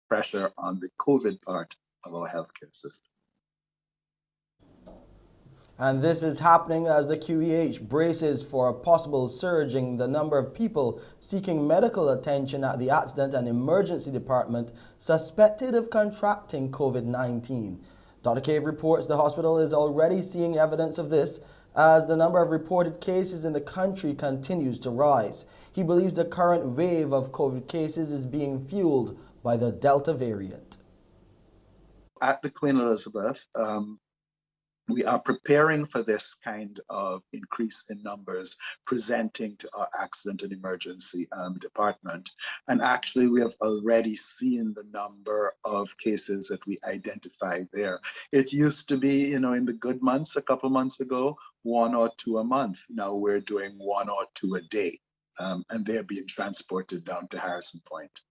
pressure on the COVID part of our healthcare system. And this is happening as the QEH braces for a possible surge in the number of people seeking medical attention at the Accident and Emergency Department suspected of contracting COVID-19. Dr. Cave reports the hospital is already seeing evidence of this as the number of reported cases in the country continues to rise. He believes the current wave of COVID cases is being fueled by the Delta variant. At the Queen Elizabeth, we are preparing for this kind of increase in numbers presenting to our accident and emergency department. And actually, we have already seen the number of cases that we identified there. It used to be, in the good months, a couple months ago, 1 or 2 a month. Now we're doing 1 or 2 a day, and they're being transported down to Harrison Point.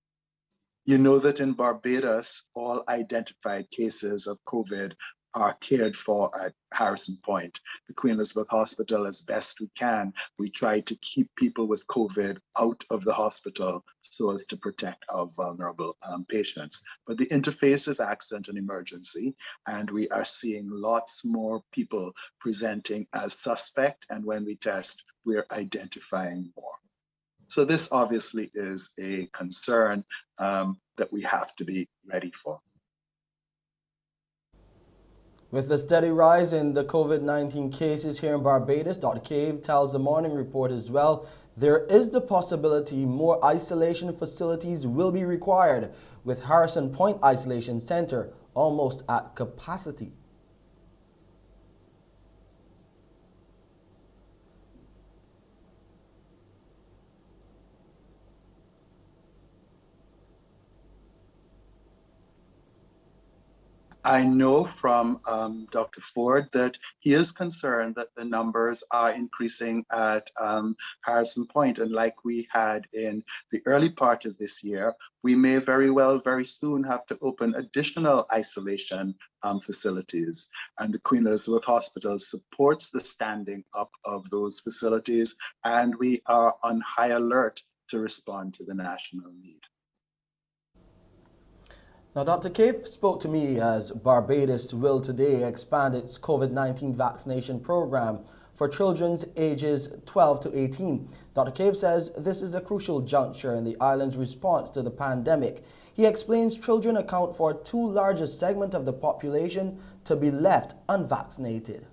You know that in Barbados, all identified cases of COVID are cared for at Harrison Point. The Queen Elizabeth Hospital, as best we can, we try to keep people with COVID out of the hospital so as to protect our vulnerable patients. But the interface is accident and emergency, and we are seeing lots more people presenting as suspect, and when we test, we're identifying more. So this obviously is a concern that we have to be ready for. With the steady rise in the COVID-19 cases here in Barbados, Dr. Cave tells the Morning Report as well, there is the possibility more isolation facilities will be required, with Harrison Point Isolation Center almost at capacity. I know from Dr. Ford that he is concerned that the numbers are increasing at Harrison Point, and like we had in the early part of this year, we may very well very soon have to open additional isolation facilities. And the Queen Elizabeth Hospital supports the standing up of those facilities, and we are on high alert to respond to the national need. Now, Dr. Cave spoke to me as Barbados will today expand its COVID-19 vaccination program for children's ages 12 to 18. Dr. Cave says this is a crucial juncture in the island's response to the pandemic. He explains children account for a two largest segment of the population to be left unvaccinated.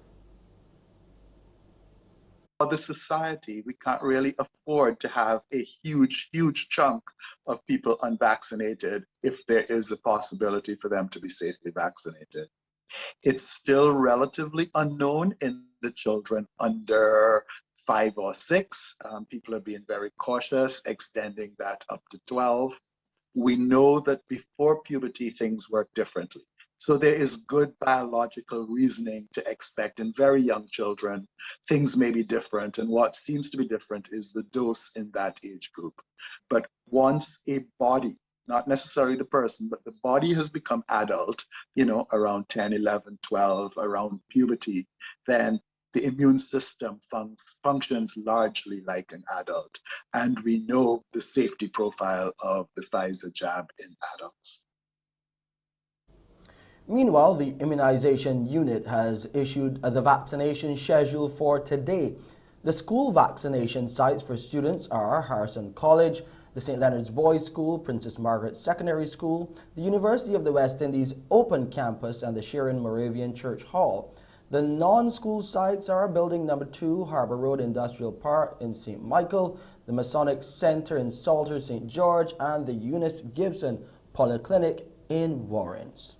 For the society, we can't really afford to have a huge chunk of people unvaccinated if there is a possibility for them to be safely vaccinated. It's still relatively unknown in the children under 5 or 6. People are being very cautious, extending that up to 12. We know that before puberty, things work differently. So there is good biological reasoning to expect in very young children, things may be different. And what seems to be different is the dose in that age group. But once a body, not necessarily the person, but the body has become adult, around 10, 11, 12, around puberty, then the immune system functions largely like an adult. And we know the safety profile of the Pfizer jab in adults. Meanwhile, the immunization unit has issued the vaccination schedule for today. The school vaccination sites for students are Harrison College, the St. Leonard's Boys School, Princess Margaret Secondary School, the University of the West Indies Open Campus, and the Sharon Moravian Church Hall. The non-school sites are Building Number 2, Harbour Road Industrial Park in St. Michael, the Masonic Center in Salter, St. George, and the Eunice Gibson Polyclinic in Warrens.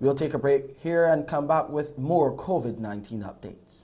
We'll take a break here and come back with more COVID-19 updates.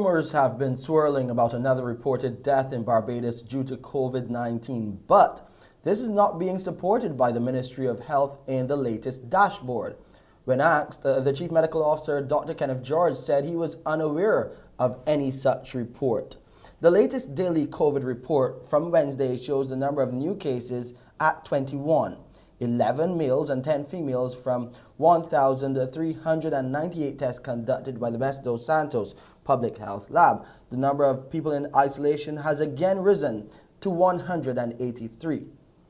Rumors have been swirling about another reported death in Barbados due to COVID-19, but this is not being supported by the Ministry of Health in the latest dashboard. When asked, the Chief Medical Officer, Dr. Kenneth George, said he was unaware of any such report. The latest daily COVID report from Wednesday shows the number of new cases at 21, 11 males and 10 females from 1,398 tests conducted by the West Dos Santos Public Health Lab. The number of people in isolation has again risen to 183.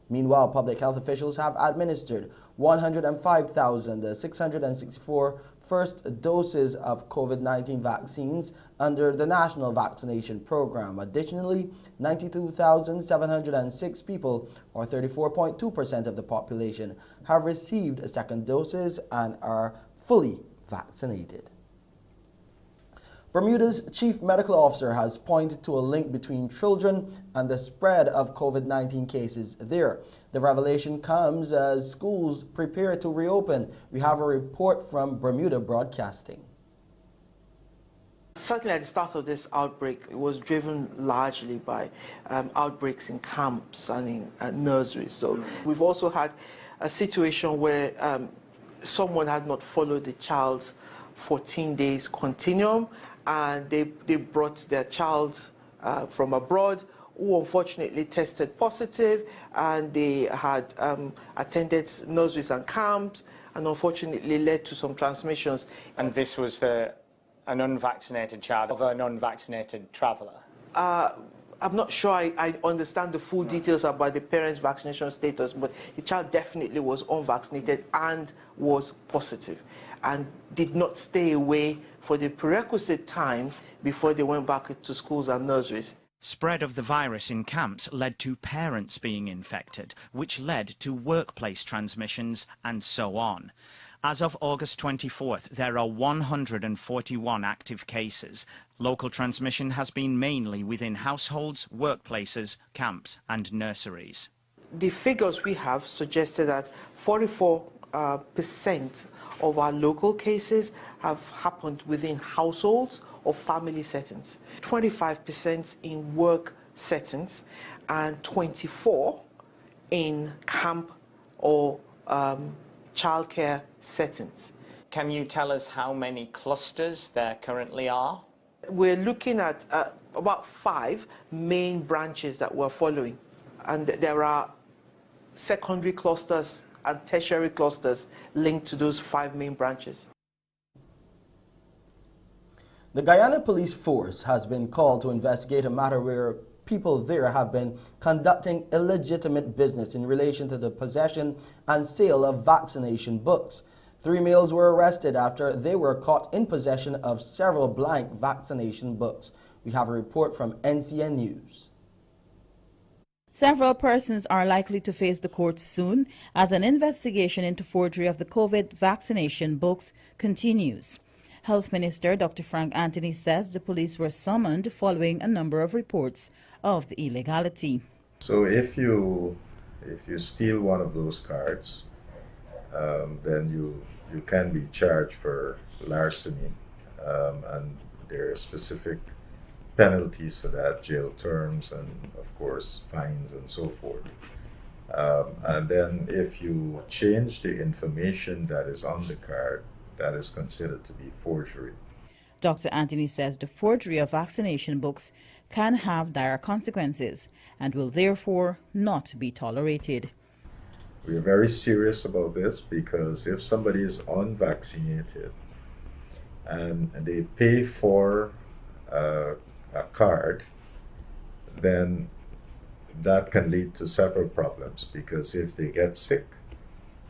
Meanwhile, public health officials have administered 105,664 first doses of COVID-19 vaccines under the National Vaccination Program. Additionally, 92,706 people, or 34.2% of the population, have received second doses and are fully vaccinated. Bermuda's Chief Medical Officer has pointed to a link between children and the spread of COVID-19 cases there. The revelation comes as schools prepare to reopen. We have a report from Bermuda Broadcasting. Certainly at the start of this outbreak, it was driven largely by outbreaks in camps and in nurseries. So we've also had a situation where someone had not followed the child's 14 days continuum, and they brought their child from abroad, who unfortunately tested positive, and they had attended nurseries and camps, and unfortunately led to some transmissions. And this was an unvaccinated child of an unvaccinated traveller? I'm not sure I understand the full details about the parents' vaccination status, but the child definitely was unvaccinated and was positive, and did not stay away for the prerequisite time before they went back to schools and nurseries. Spread of the virus in camps led to parents being infected, which led to workplace transmissions and so on. As of August 24th, there are 141 active cases. Local transmission has been mainly within households, workplaces, camps and nurseries. The figures we have suggested that 44% of our local cases have happened within households or family settings, 25% in work settings, and 24% in camp or childcare settings. Can you tell us how many clusters there currently are? We're looking at about 5 main branches that we're following, and there are secondary clusters and tertiary clusters linked to those 5 main branches. The Guyana Police Force has been called to investigate a matter where people there have been conducting illegitimate business in relation to the possession and sale of vaccination books. 3 males were arrested after they were caught in possession of several blank vaccination books. We have a report from NCN News. Several persons are likely to face the courts soon as an investigation into forgery of the COVID vaccination books continues. Health Minister Dr. Frank Anthony says the police were summoned following a number of reports of the illegality. So if you steal one of those cards, then you can be charged for larceny, and there are specific penalties for that, jail terms and of course fines and so forth. And then if you change the information that is on the card, that is considered to be forgery. Dr. Anthony says the forgery of vaccination books can have dire consequences and will therefore not be tolerated. We are very serious about this because if somebody is unvaccinated and they pay for a card, then that can lead to several problems, because if they get sick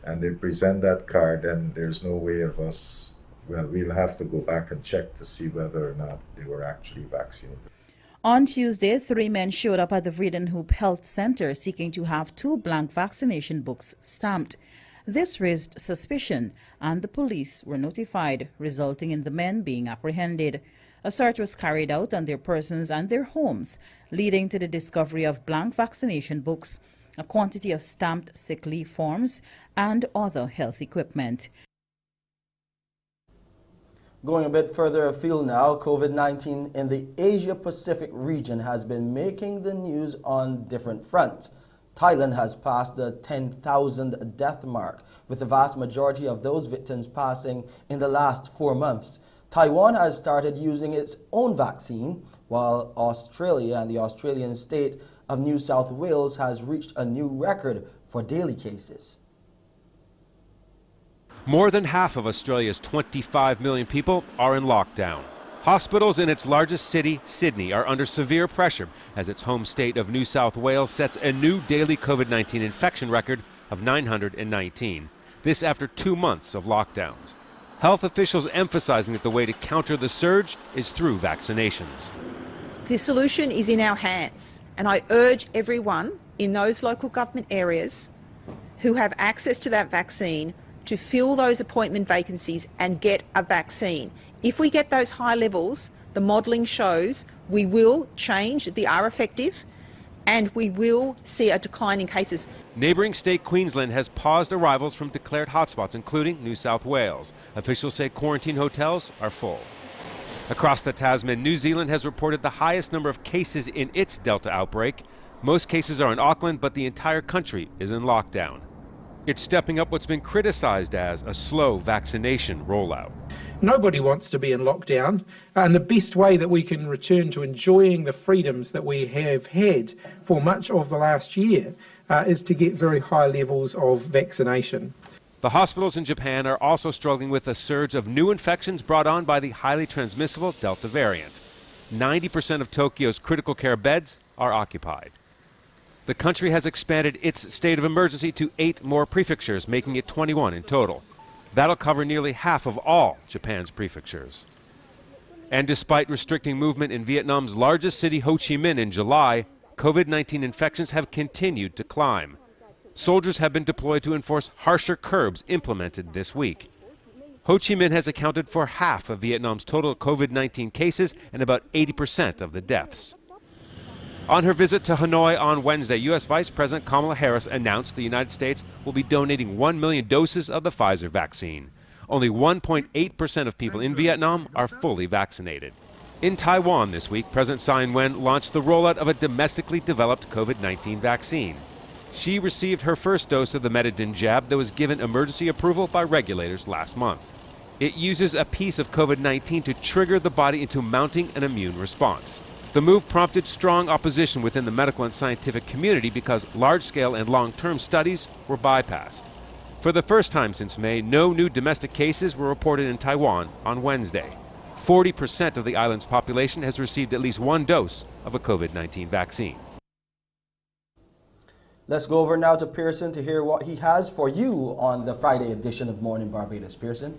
and they present that card, then there's no way of us, well, we'll have to go back and check to see whether or not they were actually vaccinated. On Tuesday, 3 men showed up at the Vredenhoop Health Center seeking to have 2 blank vaccination books stamped. This raised suspicion and the police were notified, resulting in the men being apprehended. A search was carried out on their persons and their homes, leading to the discovery of blank vaccination books, a quantity of stamped sick leave forms, and other health equipment. Going a bit further afield now, COVID-19 in the Asia-Pacific region has been making the news on different fronts. Thailand has passed the 10,000 death mark, with the vast majority of those victims passing in the last 4 months. Taiwan has started using its own vaccine, while Australia and the Australian state of New South Wales has reached a new record for daily cases. More than half of Australia's 25 million people are in lockdown. Hospitals in its largest city, Sydney, are under severe pressure as its home state of New South Wales sets a new daily COVID-19 infection record of 919. This after 2 months of lockdowns. Health officials emphasizing that the way to counter the surge is through vaccinations. The solution is in our hands, and I urge everyone in those local government areas who have access to that vaccine to fill those appointment vacancies and get a vaccine. If we get those high levels, the modelling shows we will change, they are effective, and we will see a decline in cases. Neighbouring state Queensland has paused arrivals from declared hotspots, including New South Wales. Officials say quarantine hotels are full. Across the Tasman, New Zealand has reported the highest number of cases in its Delta outbreak. Most cases are in Auckland, but the entire country is in lockdown. It's stepping up what's been criticized as a slow vaccination rollout. Nobody wants to be in lockdown, and the best way that we can return to enjoying the freedoms that we have had for much of the last year is to get very high levels of vaccination. The hospitals in Japan are also struggling with a surge of new infections brought on by the highly transmissible Delta variant. 90% of Tokyo's critical care beds are occupied. The country has expanded its state of emergency to 8 more prefectures, making it 21 in total. That'll cover nearly half of all Japan's prefectures. And despite restricting movement in Vietnam's largest city, Ho Chi Minh, in July, COVID-19 infections have continued to climb. Soldiers have been deployed to enforce harsher curbs implemented this week. Ho Chi Minh has accounted for half of Vietnam's total COVID-19 cases and about 80% of the deaths. On her visit to Hanoi on Wednesday, U.S. Vice President Kamala Harris announced the United States will be donating 1 million doses of the Pfizer vaccine. Only 1.8% of people in Vietnam are fully vaccinated. In Taiwan this week, President Tsai Ing-wen launched the rollout of a domestically developed COVID-19 vaccine. She received her first dose of the Metadin jab that was given emergency approval by regulators last month. It uses a piece of COVID-19 to trigger the body into mounting an immune response. The move prompted strong opposition within the medical and scientific community because large-scale and long-term studies were bypassed. For the first time since May, no new domestic cases were reported in Taiwan on Wednesday. 40% of the island's population has received at least 1 dose of a COVID-19 vaccine. Let's go over now to Pearson to hear what he has for you on the Friday edition of Mornin Barbados. Pearson?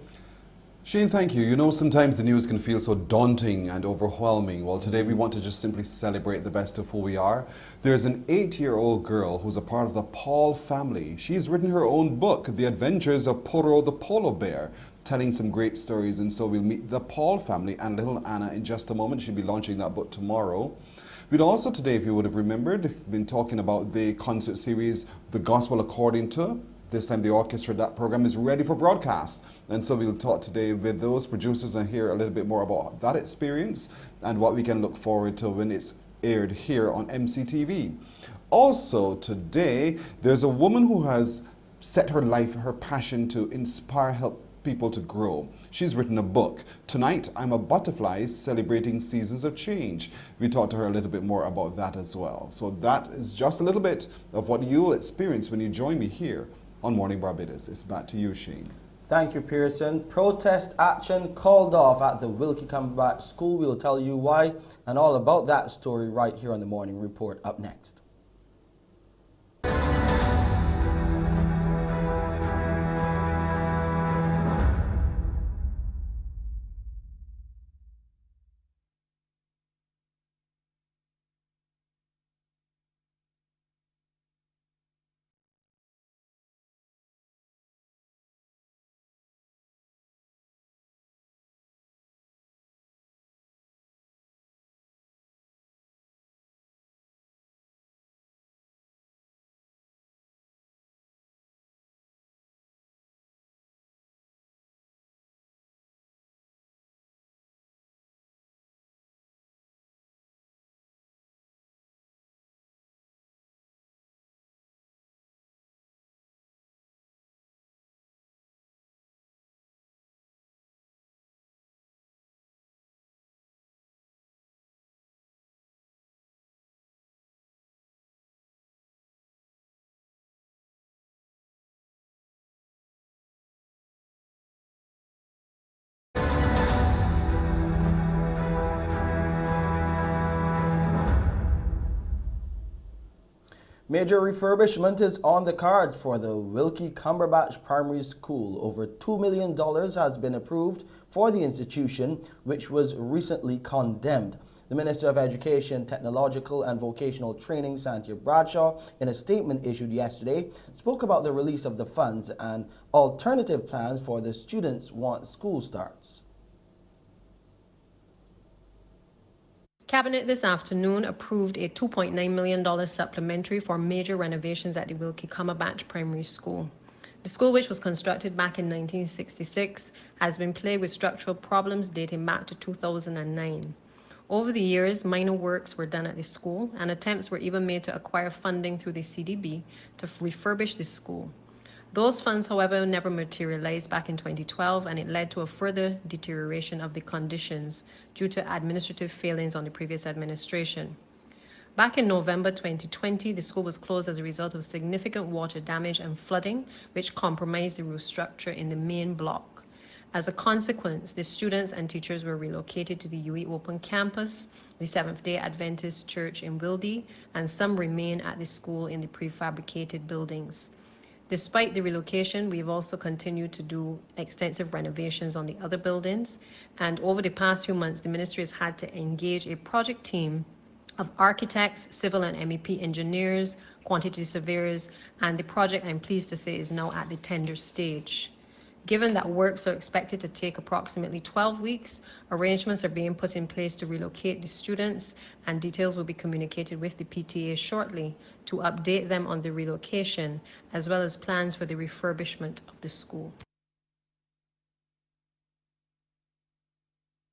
Shane, thank you. You know, sometimes the news can feel so daunting and overwhelming. Well, today we want to just simply celebrate the best of who we are. There's an 8-year-old girl who's a part of the Paul family. She's written her own book, The Adventures of Poro the Polar Bear, telling some great stories. And so we'll meet the Paul family and little Anna in just a moment. She'll be launching that book tomorrow. We'd also today, if you would have remembered, been talking about the concert series, The Gospel According to. This time the orchestra, that program is ready for broadcast. And so we'll talk today with those producers and hear a little bit more about that experience and what we can look forward to when it's aired here on MCTV. Also today, there's a woman who has set her life, her passion to inspire, help people to grow. She's written a book, Tonight I'm a Butterfly, Celebrating Seasons of Change. We talked to her a little bit more about that as well. So that is just a little bit of what you'll experience when you join me here on Morning Barbados. It's back to you, Shane. Thank you, Pearson. Protest action called off at the Wilkie Cumberbatch School. We'll tell you why and all about that story right here on the Morning Report up next. Major refurbishment is on the card for the Wilkie Cumberbatch Primary School. Over $2 million has been approved for the institution, which was recently condemned. The Minister of Education, Technological and Vocational Training, Cynthia Bradshaw, in a statement issued yesterday, spoke about the release of the funds and alternative plans for the students once school starts. Cabinet this afternoon approved a $2.9 million supplementary for major renovations at the Wilkie Cumberbatch Primary School. The school, which was constructed back in 1966, has been plagued with structural problems dating back to 2009. Over the years, minor works were done at the school, and attempts were even made to acquire funding through the CDB to refurbish the school. Those funds, however, never materialized back in 2012, and it led to a further deterioration of the conditions due to administrative failings on the previous administration. Back in November 2020, the school was closed as a result of significant water damage and flooding, which compromised the roof structure in the main block. As a consequence, the students and teachers were relocated to the UE Open campus, the Seventh-day Adventist Church in Wilkie, and some remain at the school in the prefabricated buildings. Despite the relocation, we've also continued to do extensive renovations on the other buildings, and over the past few months, the ministry has had to engage a project team of architects, civil and MEP engineers, quantity surveyors, and the project, I'm pleased to say, is now at the tender stage. Given that works are expected to take approximately 12 weeks, arrangements are being put in place to relocate the students, and details will be communicated with the PTA shortly to update them on the relocation, as well as plans for the refurbishment of the school.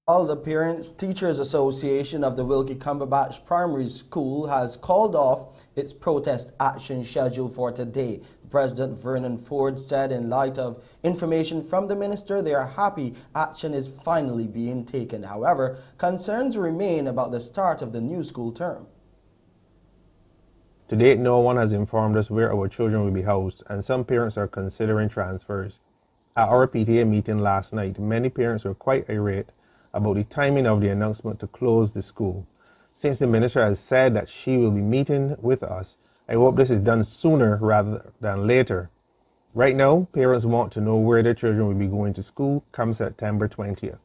All the Parents Teachers Association of the Wilkie Cumberbatch Primary School has called off its protest action schedule for today. President Vernon Ford said in light of information from the minister, they are happy action is finally being taken. However, concerns remain about the start of the new school term. To date, no one has informed us where our children will be housed, and some parents are considering transfers. At our PTA meeting last night, many parents were quite irate about the timing of the announcement to close the school. Since the minister has said that she will be meeting with us, I hope this is done sooner rather than later. Right now, parents want to know where their children will be going to school come September 20th.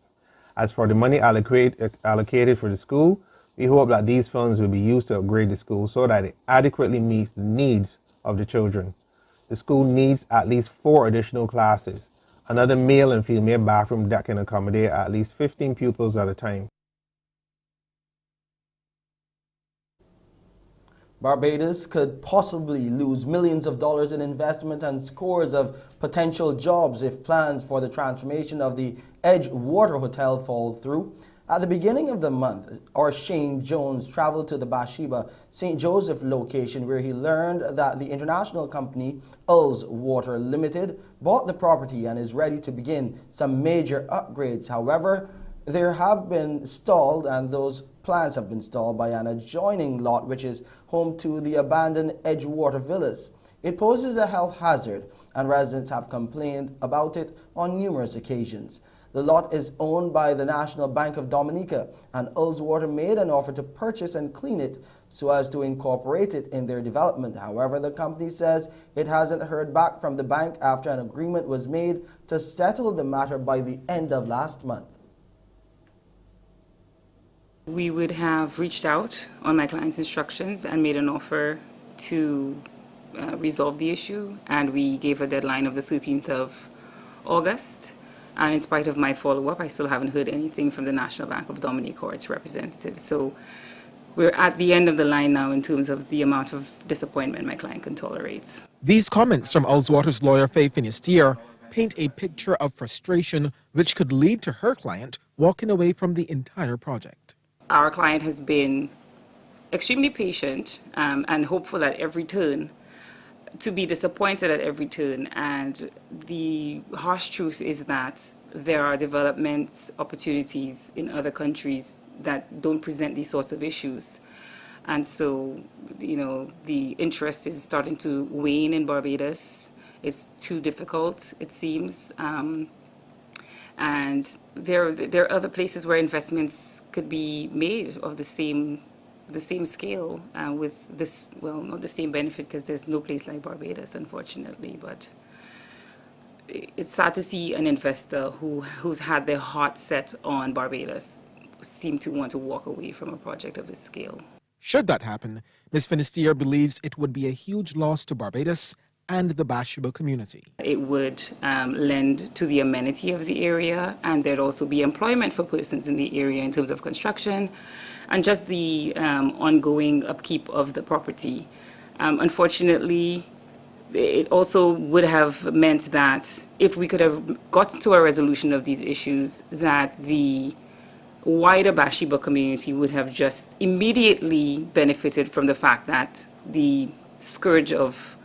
As for the money allocated for the school, we hope that these funds will be used to upgrade the school so that it adequately meets the needs of the children. The school needs at least 4 additional classes, another male and female bathroom that can accommodate at least 15 pupils at a time. Barbados could possibly lose millions of dollars in investment and scores of potential jobs if plans for the transformation of the Edgewater Hotel fall through. At the beginning of the month, our Shane Jones traveled to the Bathsheba St. Joseph location where he learned that the international company Water Limited bought the property and is ready to begin some major upgrades. However, there have been stalled, and those plans have been stalled by an adjoining lot which is home to the abandoned Edgewater Villas. It poses a health hazard, and residents have complained about it on numerous occasions. The lot is owned by the National Bank of Dominica, and Water made an offer to purchase and clean it so as to incorporate it in their development. However, the company says it hasn't heard back from the bank after an agreement was made to settle the matter by the end of last month. We would have reached out on my client's instructions and made an offer to resolve the issue, and we gave a deadline of the 13th of August. And in spite of my follow-up, I still haven't heard anything from the National Bank of Dominica or its representative. So we're at the end of the line now in terms of the amount of disappointment my client can tolerate. These comments from Water's lawyer Faye Finisterre paint a picture of frustration which could lead to her client walking away from the entire project. Our client has been extremely patient and hopeful at every turn, to be disappointed at every turn. And the harsh truth is that there are development opportunities in other countries that don't present these sorts of issues. And so, the interest is starting to wane in Barbados. It's too difficult, it seems. And there are other places where investments could be made of the same the same scale with this, well, not the same benefit because there's no place like Barbados, unfortunately, but it's sad to see an investor who's had their heart set on Barbados seem to want to walk away from a project of this scale. Should that happen, Ms. Finisterre believes it would be a huge loss to Barbados and the Bathsheba community. It would lend to the amenity of the area, and there'd also be employment for persons in the area in terms of construction and just the ongoing upkeep of the property. Unfortunately, it also would have meant that if we could have gotten to a resolution of these issues, that the wider Bathsheba community would have just immediately benefited from the fact that the scourge of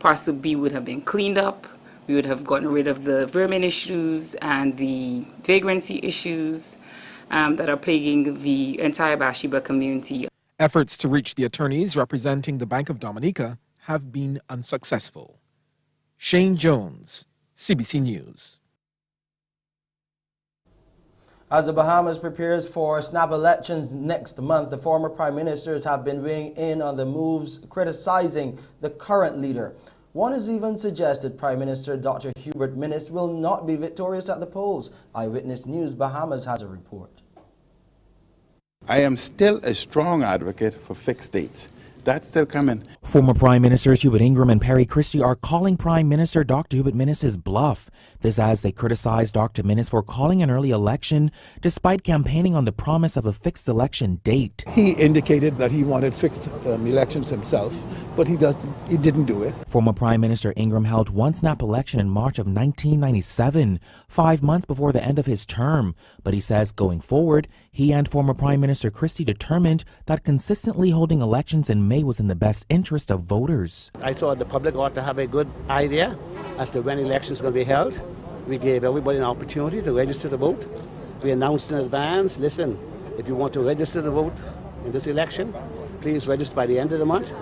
Parcel B would have been cleaned up. We would have gotten rid of the vermin issues and the vagrancy issues that are plaguing the entire Bathsheba community. Efforts to reach the attorneys representing the Bank of Dominica have been unsuccessful. Shane Jones, CBC News. As the Bahamas prepares for snap elections next month, the former prime ministers have been weighing in on the moves criticizing the current leader. One has even suggested Prime Minister Dr. Hubert Minnis will not be victorious at the polls. Eyewitness News Bahamas has a report. I am still a strong advocate for fixed dates. That's still coming. Former Prime Ministers Hubert Ingram and Perry Christie are calling Prime Minister Dr. Hubert Minnis's bluff. This as they criticize Dr. Minnis for calling an early election despite campaigning on the promise of a fixed election date. He indicated that he wanted fixed elections himself, but he didn't do it. Former Prime Minister Ingram held one snap election in March of 1997, 5 months before the end of his term. But he says going forward, he and former Prime Minister Christie determined that consistently holding elections in May was in the best interest of voters. I thought the public ought to have a good idea as to when elections are going to be held. We gave everybody an opportunity to register to vote. We announced in advance, listen, if you want to register to vote in this election, please register by the end of the month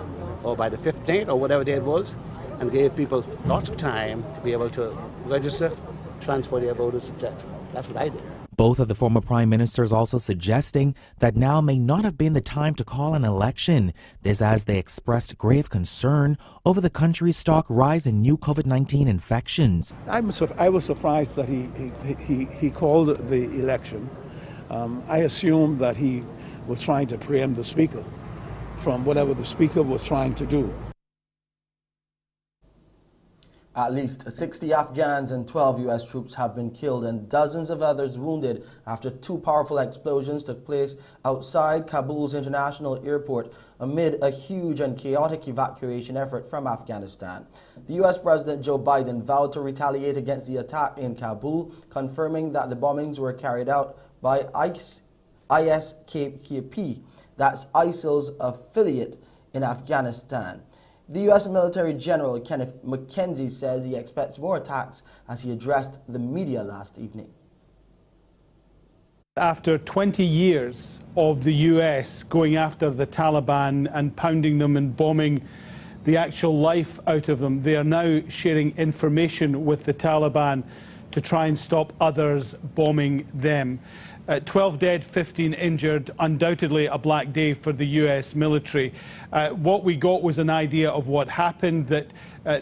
or by the 15th or whatever day it was, and gave people lots of time to be able to register, transfer their voters, etc. That's what I did. Both of the former prime ministers also suggesting that now may not have been the time to call an election. This as they expressed grave concern over the country's stark rise in new COVID-19 infections. I was surprised that he called the election. I assumed that he was trying to preempt the speaker from whatever the speaker was trying to do. At least 60 Afghans and 12 U.S. troops have been killed and dozens of others wounded after two powerful explosions took place outside Kabul's international airport amid a huge and chaotic evacuation effort from Afghanistan. The U.S. President Joe Biden vowed to retaliate against the attack in Kabul, confirming that the bombings were carried out by ISKP, that's ISIL's affiliate in Afghanistan. The U.S. military general Kenneth McKenzie says he expects more attacks as he addressed the media last evening. After 20 years of the U.S. going after the Taliban and pounding them and bombing the actual life out of them, they are now sharing information with the Taliban to try and stop others bombing them. 12 dead, 15 injured, undoubtedly a black day for the US military. What we got was an idea of what happened, that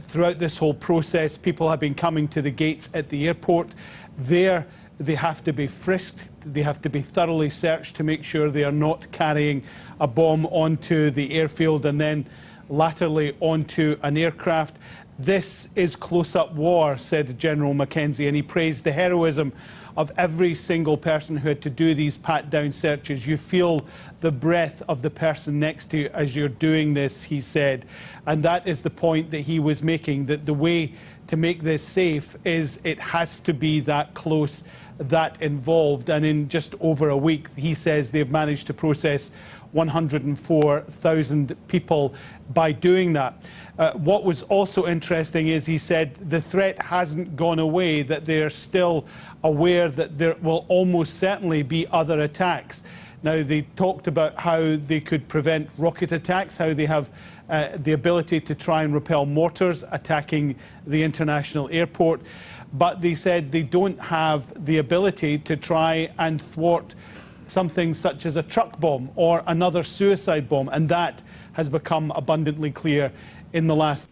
throughout this whole process, people have been coming to the gates at the airport. There, they have to be frisked, they have to be thoroughly searched to make sure they are not carrying a bomb onto the airfield and then laterally onto an aircraft. This is close-up war, said General McKenzie, and he praised the heroism of every single person who had to do these pat-down searches. You feel the breath of the person next to you as you're doing this, he said. And that is the point that he was making, that the way to make this safe is it has to be that close, that involved. And in just over a week, he says they've managed to process 104,000 people by doing that. What was also interesting is he said the threat hasn't gone away, that they are still aware that there will almost certainly be other attacks. Now, they talked about how they could prevent rocket attacks, how they have the ability to try and repel mortars attacking the international airport, but they said they don't have the ability to try and thwart something such as a truck bomb or another suicide bomb, and that has become abundantly clear in the last.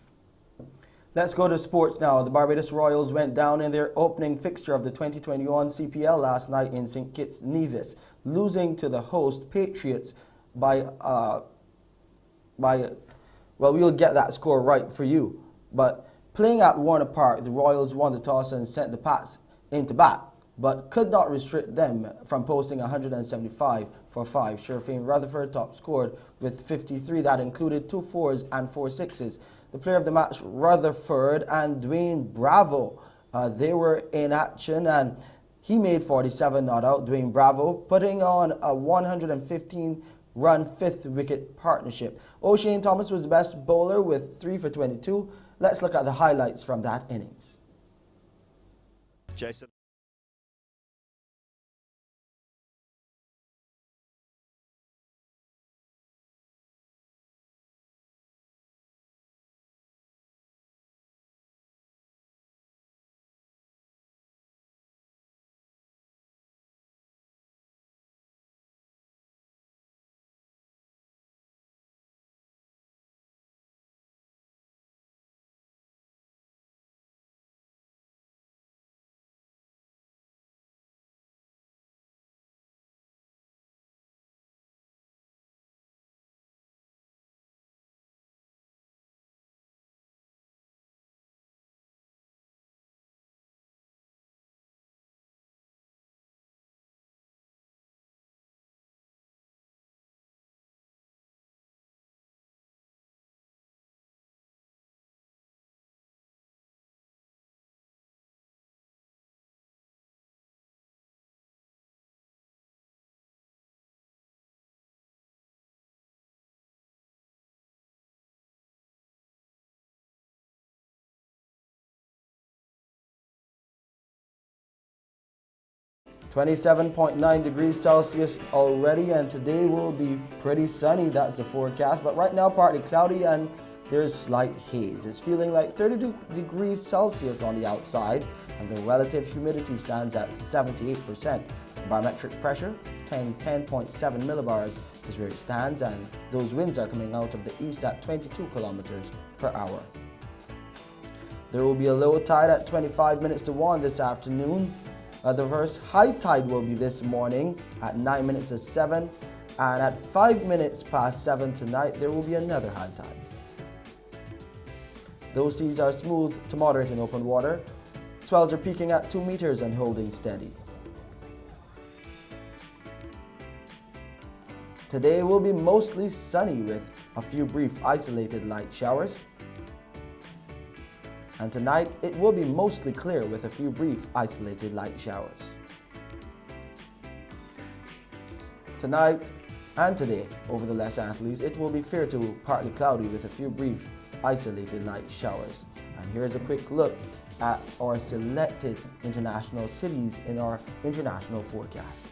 Let's go to sports now. The Barbados Royals went down in their opening fixture of the 2021 CPL last night in St. Kitts, Nevis, losing to the host Patriots by well, we'll get that score right for you. But playing at Warner Park, the Royals won the toss and sent the Pats into bat, but could not restrict them from posting 175 for 5. Sherfane Rutherford top scored with 53. That included 2 4s and 4 6s. The player of the match, Rutherford and Dwayne Bravo, they were in action and he made 47 not out. Dwayne Bravo putting on a 115-run 5th wicket partnership. O'Shane Thomas was the best bowler with 3 for 22. Let's look at the highlights from that innings. Jason. .9 degrees Celsius already, and today will be pretty sunny. That's the forecast, but right now partly cloudy and there's slight haze. It's feeling like 32 degrees Celsius on the outside, and the relative humidity stands at 78%. Barometric pressure 10.7 millibars is where it stands, and those winds are coming out of the east at 22 kilometers per hour. There will be a low tide at 25 minutes to 1 this afternoon. The first high tide will be this morning at 9 minutes to 7, and at 5 minutes past 7 tonight there will be another high tide. Those seas are smooth to moderate in open water. Swells are peaking at 2 meters and holding steady. Today will be mostly sunny with a few brief isolated light showers. And tonight, it will be mostly clear with a few brief isolated light showers. Tonight and today, over the Les Antilles, it will be fair to partly cloudy with a few brief isolated light showers. And here's a quick look at our selected international cities in our international forecast.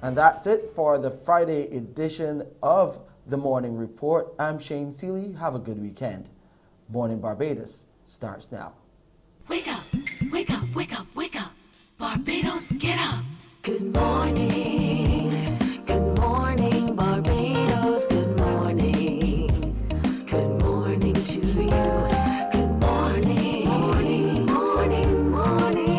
And that's it for the Friday edition of the Morning Report. I'm Shane Seeley. Have a good weekend. Mornin Barbados starts now. Wake up, wake up, wake up, wake up. Barbados, get up. Good morning. Good morning, Barbados. Good morning. Good morning to you. Good morning. Morning, morning, morning.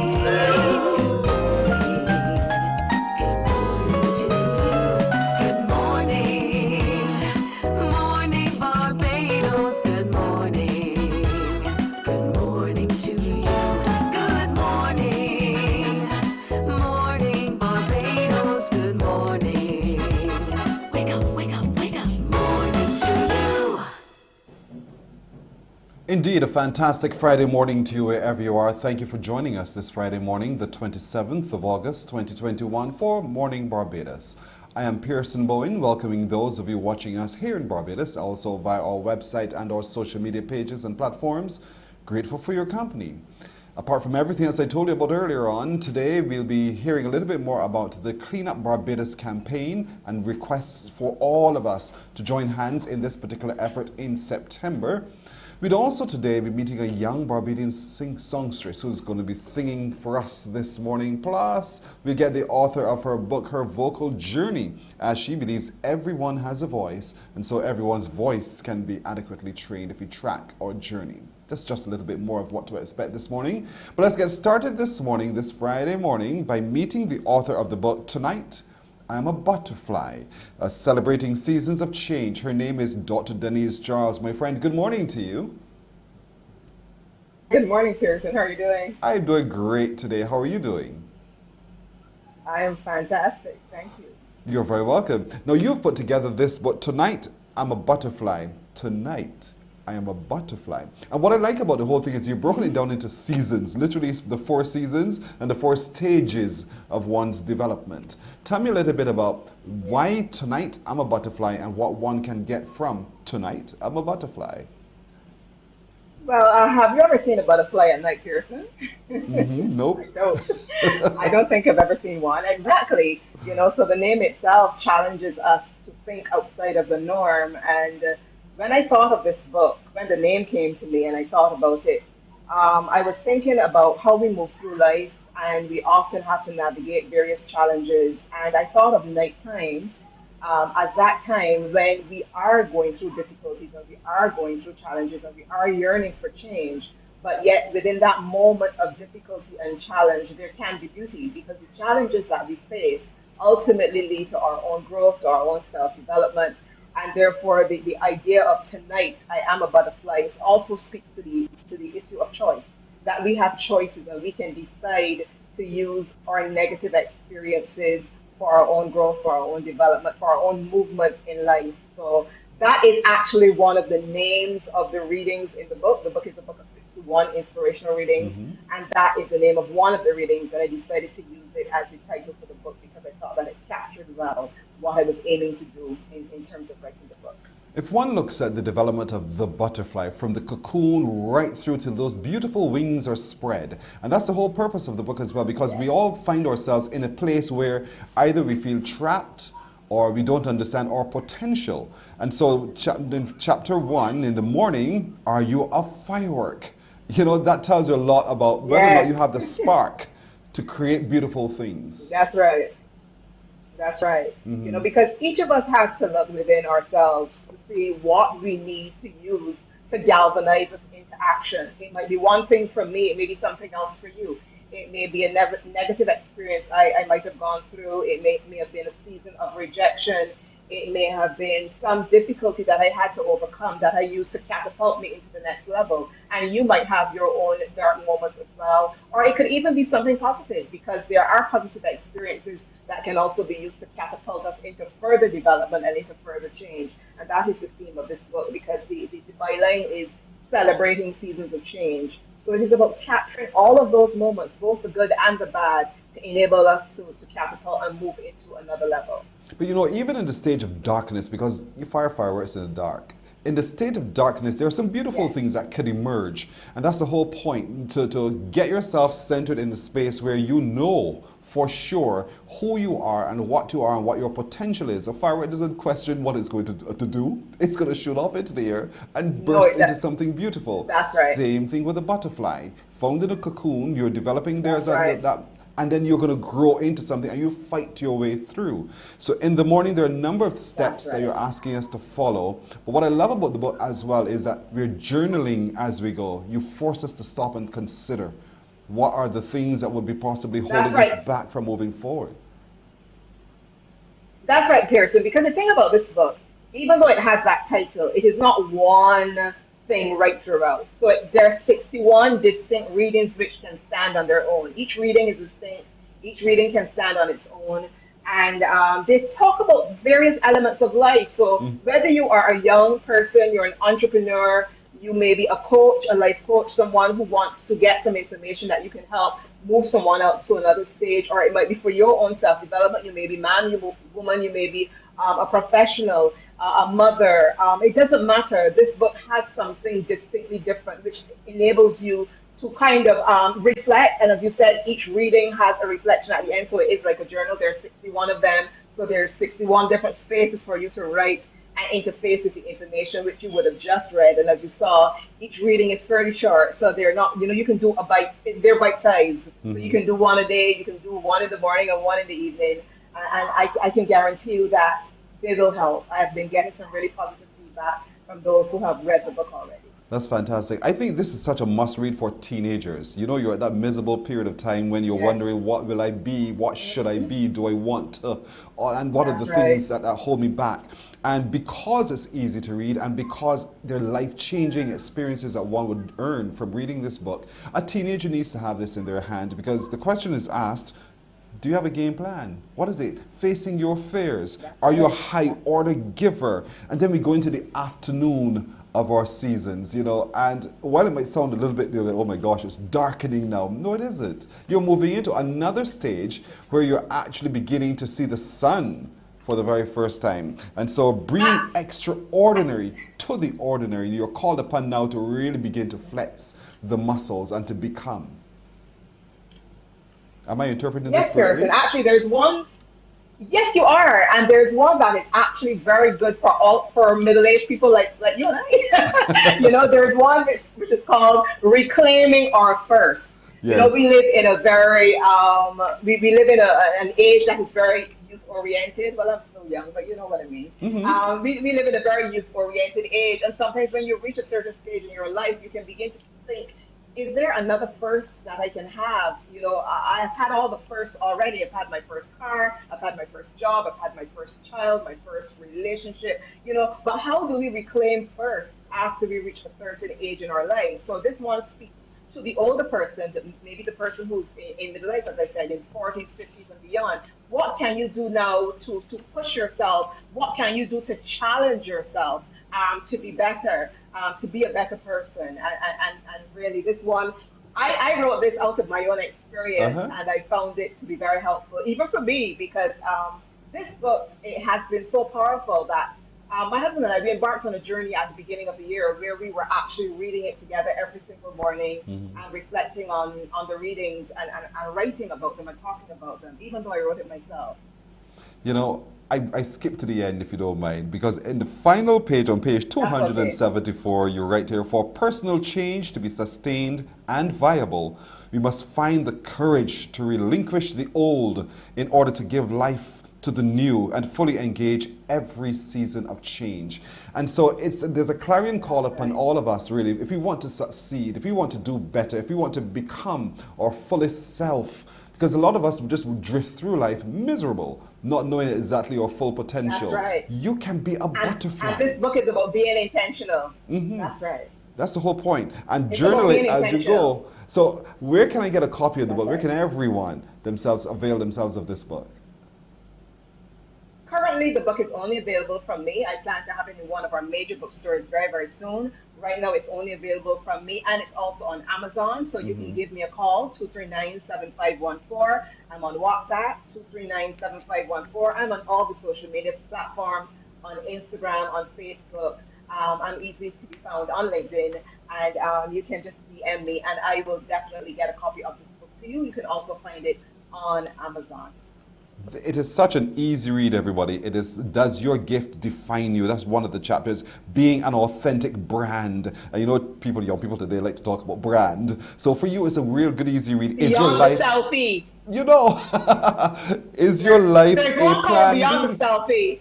Indeed, a fantastic Friday morning to you wherever you are. Thank you for joining us this Friday morning, the 27th of August, 2021 for Morning Barbados. I am Pearson Bowen, welcoming those of you watching us here in Barbados, also via our website and our social media pages and platforms. Grateful for your company. Apart from everything else I told you about earlier on, today we'll be hearing a little bit more about the Clean Up Barbados campaign and requests for all of us to join hands in this particular effort in September. We'd also today be meeting a young Barbadian songstress who's going to be singing for us this morning. Plus, we get the author of her book, Her Vocal Journey, as she believes everyone has a voice, and so everyone's voice can be adequately trained if we track our journey. That's just a little bit more of what to expect this morning. But let's get started this morning, this Friday morning, by meeting the author of the book, Tonight, I Am a Butterfly, celebrating seasons of change. Her name is Dr. Denise Charles. My friend, good morning to you. Good morning, Pearson. How are you doing? I'm doing great today. How are you doing? I am fantastic. Thank you. You're very welcome. Now, you've put together this book, Tonight, I'm a Butterfly. Tonight, I am a butterfly. And what I like about the whole thing is you've broken it down into seasons, literally the 4 seasons and the 4 stages of one's development. Tell me a little bit about why Tonight I'm a Butterfly and what one can get from Tonight I'm a Butterfly. Well, have you ever seen a butterfly at night, Pearson? Nope. I don't think I've ever seen one. Exactly. You know, so the name itself challenges us to think outside of the norm. And when I thought of this book, when the name came to me and I thought about it, I was thinking about how we move through life and we often have to navigate various challenges. And I thought of nighttime as that time when we are going through difficulties and we are going through challenges and we are yearning for change. But yet within that moment of difficulty and challenge, there can be beauty because the challenges that we face ultimately lead to our own growth, to our own self-development. And therefore, the idea of tonight, I am a butterfly, also speaks to the issue of choice, that we have choices and we can decide to use our negative experiences for our own growth, for our own development, for our own movement in life. So that is actually one of the names of the readings in the book. The book is a book of 61 inspirational readings, and that is the name of one of the readings, and I decided to use it as the title for the book because I thought that it captured well what I was aiming to do in terms of writing the book. If one looks at the development of the butterfly from the cocoon right through to those beautiful wings are spread, and that's the whole purpose of the book as well, because we all find ourselves in a place where either we feel trapped or we don't understand our potential. And so in chapter 1, in the morning, are you a firework? You know, that tells you a lot about whether or not you have the spark to create beautiful things. That's right. That's right. You know, because each of us has to look within ourselves to see what we need to use to galvanize us into action. It might be one thing for me, it may be something else for you. It may be a negative experience I might have gone through. It may have been a season of rejection. It may have been some difficulty that I had to overcome that I used to catapult me into the next level. And you might have your own dark moments as well. Or it could even be something positive, because there are positive experiences that can also be used to catapult us into further development and into further change. And that is the theme of this book, because the byline is celebrating seasons of change. So it is about capturing all of those moments, both the good and the bad, to enable us to catapult and move into another level. But you know, even in the stage of darkness, because you fire fireworks in the dark, in the state of darkness, there are some beautiful things that can emerge. And that's the whole point, to get yourself centered in the space where you know for sure who you are and what you are and what your potential is. A firework doesn't question what it's going to do. It's going to shoot off into the air and burst into something beautiful. That's right. Same thing with a butterfly. Found in a cocoon, you're developing there, That's and then you're going to grow into something and you fight your way through. So in the morning, there are a number of steps that you're asking us to follow. But what I love about the book as well is that we're journaling as we go. You force us to stop and consider what are the things that would be possibly holding us back from moving forward. That's right, Pearson, because the thing about this book, even though it has that title, it is not one thing right throughout. So there are 61 distinct readings which can stand on their own. Each reading is distinct. Each reading can stand on its own. And they talk about various elements of life. So whether you are a young person, you're an entrepreneur, you may be a coach, a life coach, someone who wants to get some information that you can help move someone else to another stage, or it might be for your own self-development. You may be man, you may be woman, you may be a professional, a mother. It doesn't matter. This book has something distinctly different, which enables you kind of reflect. And as you said, each reading has a reflection at the end. So it is like a journal. There's 61 of them. So there's 61 different spaces for you to write and interface with the information which you would have just read. And as you saw, each reading is fairly short. So they're not, you can do they're bite sized. So you can do one a day, you can do one in the morning and one in the evening. And I can guarantee you that they will help. I've been getting some really positive feedback from those who have read the book already. That's fantastic. I think this is such a must-read for teenagers. You're at that miserable period of time when you're wondering, what will I be? What should I be? Do I want to? And what are the things that hold me back? And because it's easy to read and because they're life-changing experiences that one would earn from reading this book, a teenager needs to have this in their hand, because the question is asked, do you have a game plan? What is it? Facing your fears. Are you a high order giver? And then we go into the afternoon of our seasons, and while it might sound a little bit like, oh my gosh, it's darkening now. No, it isn't. You're moving into another stage where you're actually beginning to see the sun for the very first time. And so bringing extraordinary to the ordinary, you're called upon now to really begin to flex the muscles and to become. Am I interpreting this correctly? Yes, and actually there's one. Yes, you are, and there's one that is actually very good for middle-aged people like you and I. There's one which is called Reclaiming Our First. Yes. We live in a very we live in an age that is very youth-oriented. Well, I'm still young, but you know what I mean. Mm-hmm. We live in a very youth-oriented age, and sometimes when you reach a certain stage in your life, you can begin to think, is there another first that I can have? I've had all the firsts already. I've had my first car, I've had my first job, I've had my first child, my first relationship, but how do we reclaim first after we reach a certain age in our lives? So this one speaks to the older person, maybe the person who's in midlife, as I said, in 40s, 50s and beyond. What can you do now to push yourself? What can you do to challenge yourself to be better? To be a better person, and really this one, I wrote this out of my own experience, and I found it to be very helpful, even for me, because this book, it has been so powerful that my husband and I, we embarked on a journey at the beginning of the year where we were actually reading it together every single morning and reflecting on the readings and writing about them and talking about them, even though I wrote it myself. I skipped to the end, if you don't mind, because in the final page, on page 274, you write here, for personal change to be sustained and viable, we must find the courage to relinquish the old in order to give life to the new and fully engage every season of change. And so there's a clarion call upon all of us, really, if we want to succeed, if we want to do better, if we want to become our fullest self, because a lot of us just drift through life miserable, not knowing exactly our full potential. That's right. You can be a butterfly. And this book is about being intentional. That's right. That's the whole point. And journal it as you go. So where can I get a copy of the book? Where can everyone avail themselves of this book? Currently, the book is only available from me. I plan to have it in one of our major bookstores very, very soon. Right now, it's only available from me, and it's also on Amazon. So you can give me a call, 239-7514. I'm on WhatsApp, 239-7514. I'm on all the social media platforms, on Instagram, on Facebook. I'm easily to be found on LinkedIn, and you can just DM me, and I will definitely get a copy of this book to you. You can also find it on Amazon. It is such an easy read, everybody. It is, does your gift define you? That's one of the chapters, being an authentic brand. And young people today like to talk about brand. So for you, it's a real good, easy read. Is your life... selfie. Is your life There's a one plan? Beyond the selfie.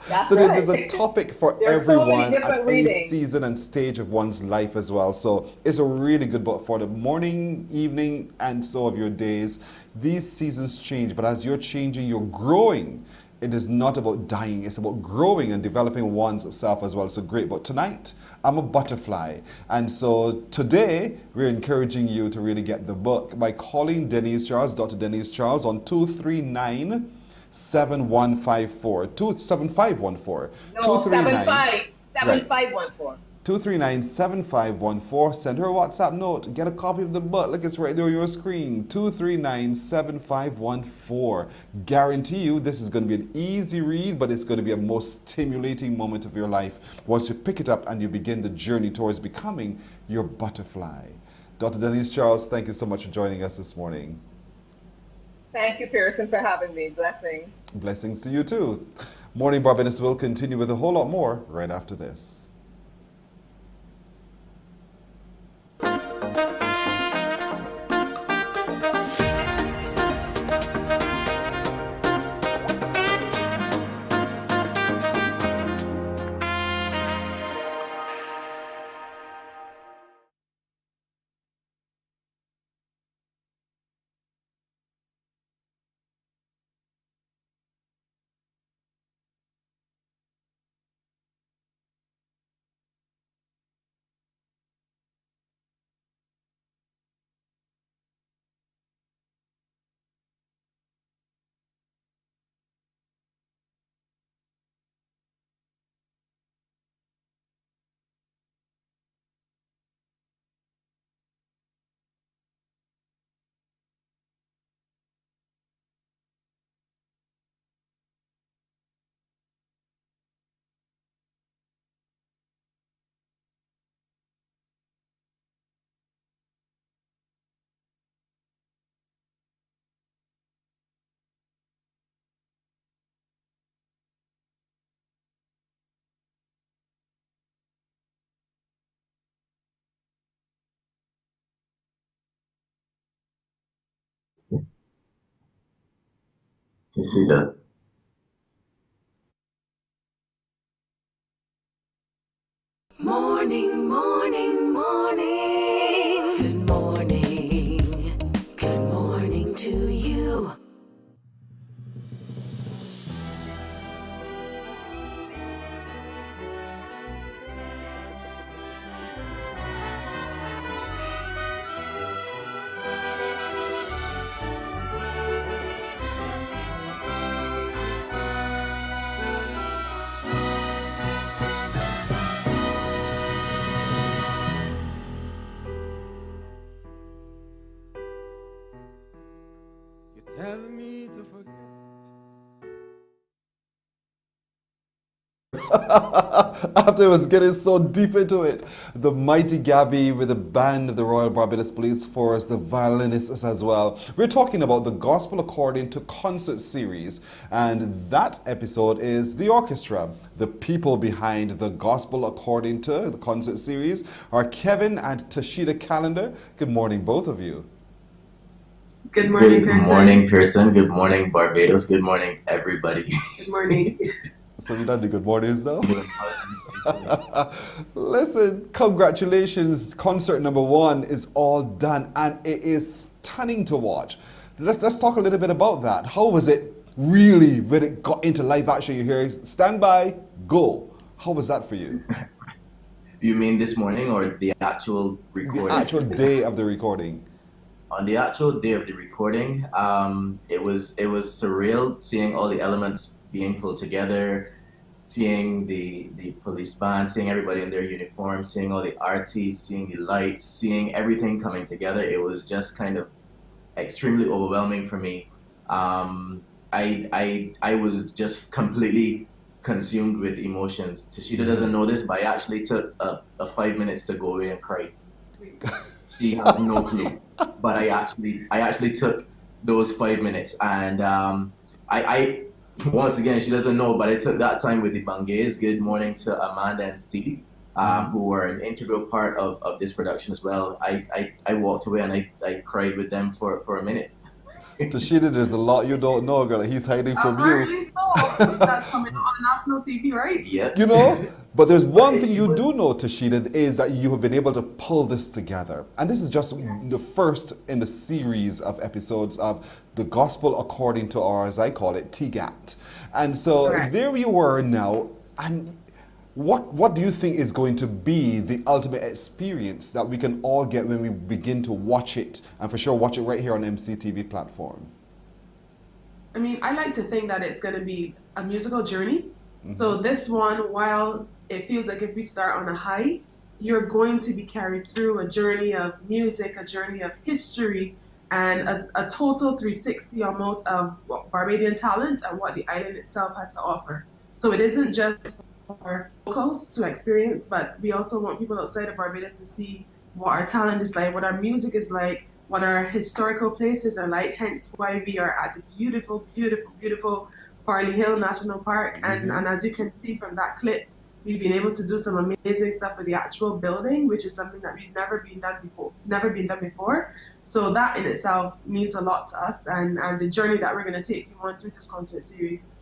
That's so right. there's a topic for everyone at any season and stage of one's life as well. So it's a really good book for the morning, evening, and so of your days. These seasons change, but as you're changing, you're growing. It is not about dying, it's about growing and developing one's self as well. So great. But tonight, I'm a butterfly. And so today, we're encouraging you to really get the book by calling Denise Charles, Dr. Denise Charles, on 239 7154 27514. No, 7514. 239-7514. Send her a WhatsApp note. Get a copy of the book. Look, it's right there on your screen. 239-7514. Guarantee you this is going to be an easy read, but it's going to be a most stimulating moment of your life once you pick it up and you begin the journey towards becoming your butterfly. Dr. Denise Charles, thank you so much for joining us this morning. Thank you, Pearson, for having me. Blessings. Blessings to you too. Morning Barbados will continue with a whole lot more right after this. Consider. Morning, morning, morning. Good morning. Good morning to you. Telling me to forget. After it was getting so deep into it, the mighty Gabby with the band of the Royal Barbados Police Force, the violinists as well. We're talking about the Gospel According to Concert series, and that episode is the orchestra. The people behind the Gospel According to the concert series are Kevin and Tashida Callender. Good morning, both of you. Good morning, Pearson. Good morning, Pearson. Good morning, Barbados. Good morning, everybody. Good morning. So we done the good mornings now? Listen, congratulations. Concert number 1 is all done and it is stunning to watch. Let's talk a little bit about that. How was it really when it got into live action? You hear, stand by, go. How was that for you? You mean this morning or the actual recording? The actual day of the recording. On the actual day of the recording, it was surreal seeing all the elements being pulled together, seeing the police band, seeing everybody in their uniform, seeing all the artists, seeing the lights, seeing everything coming together. It was just kind of extremely overwhelming for me. I was just completely consumed with emotions. Tashida doesn't know this, but I actually took a 5 minutes to go away and cry. She has no clue, but I actually took those 5 minutes, and I once again, she doesn't know, but I took that time with the Bangays. Good morning to Amanda and Steve, who were an integral part of this production as well. I walked away and I cried with them for a minute. Tashida, there's a lot you don't know, girl. He's hiding from you. Apparently so. That's coming on national TV, right? Yep. You know, but there's one thing you do know, Tashida, is that you have been able to pull this together. And this is just the first in the series of episodes of the Gospel According to, or as I call it, TGAT. And so there you were now, and what do you think is going to be the ultimate experience that we can all get when we begin to watch it, and for sure watch it right here on MCTV platform? I mean, I like to think that it's going to be a musical journey. So this one, while it feels like if we start on a high, you're going to be carried through a journey of music, a journey of history, and a total 360 almost of Barbadian talent and what the island itself has to offer. So it isn't just for locals to experience, but we also want people outside of Barbados to see what our talent is like, what our music is like, what our historical places are like, hence why we are at the beautiful, beautiful, beautiful Farley Hill National Park. And as you can see from that clip, we've been able to do some amazing stuff with the actual building, which is something that we've never been done before. So that in itself means a lot to us and the journey that we're going to take you on through this concert series.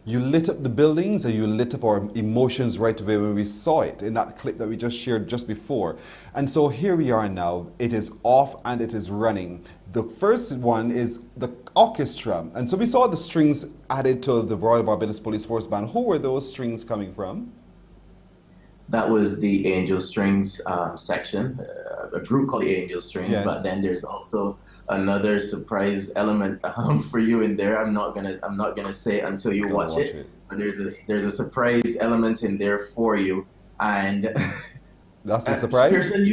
You lit up the buildings and you lit up our emotions right away when we saw it in that clip that we just shared just before. And so here we are now. It is off and it is running. The first one is the orchestra. And so we saw the strings added to the Royal Barbados Police Force Band. Who were those strings coming from? That was the Angel Strings section, a group called the Angel Strings. Yes. But then there's also another surprise element for you in there. I'm not gonna say until you watch it. But there's a surprise element in there for you, and that's the surprise. Kirsten,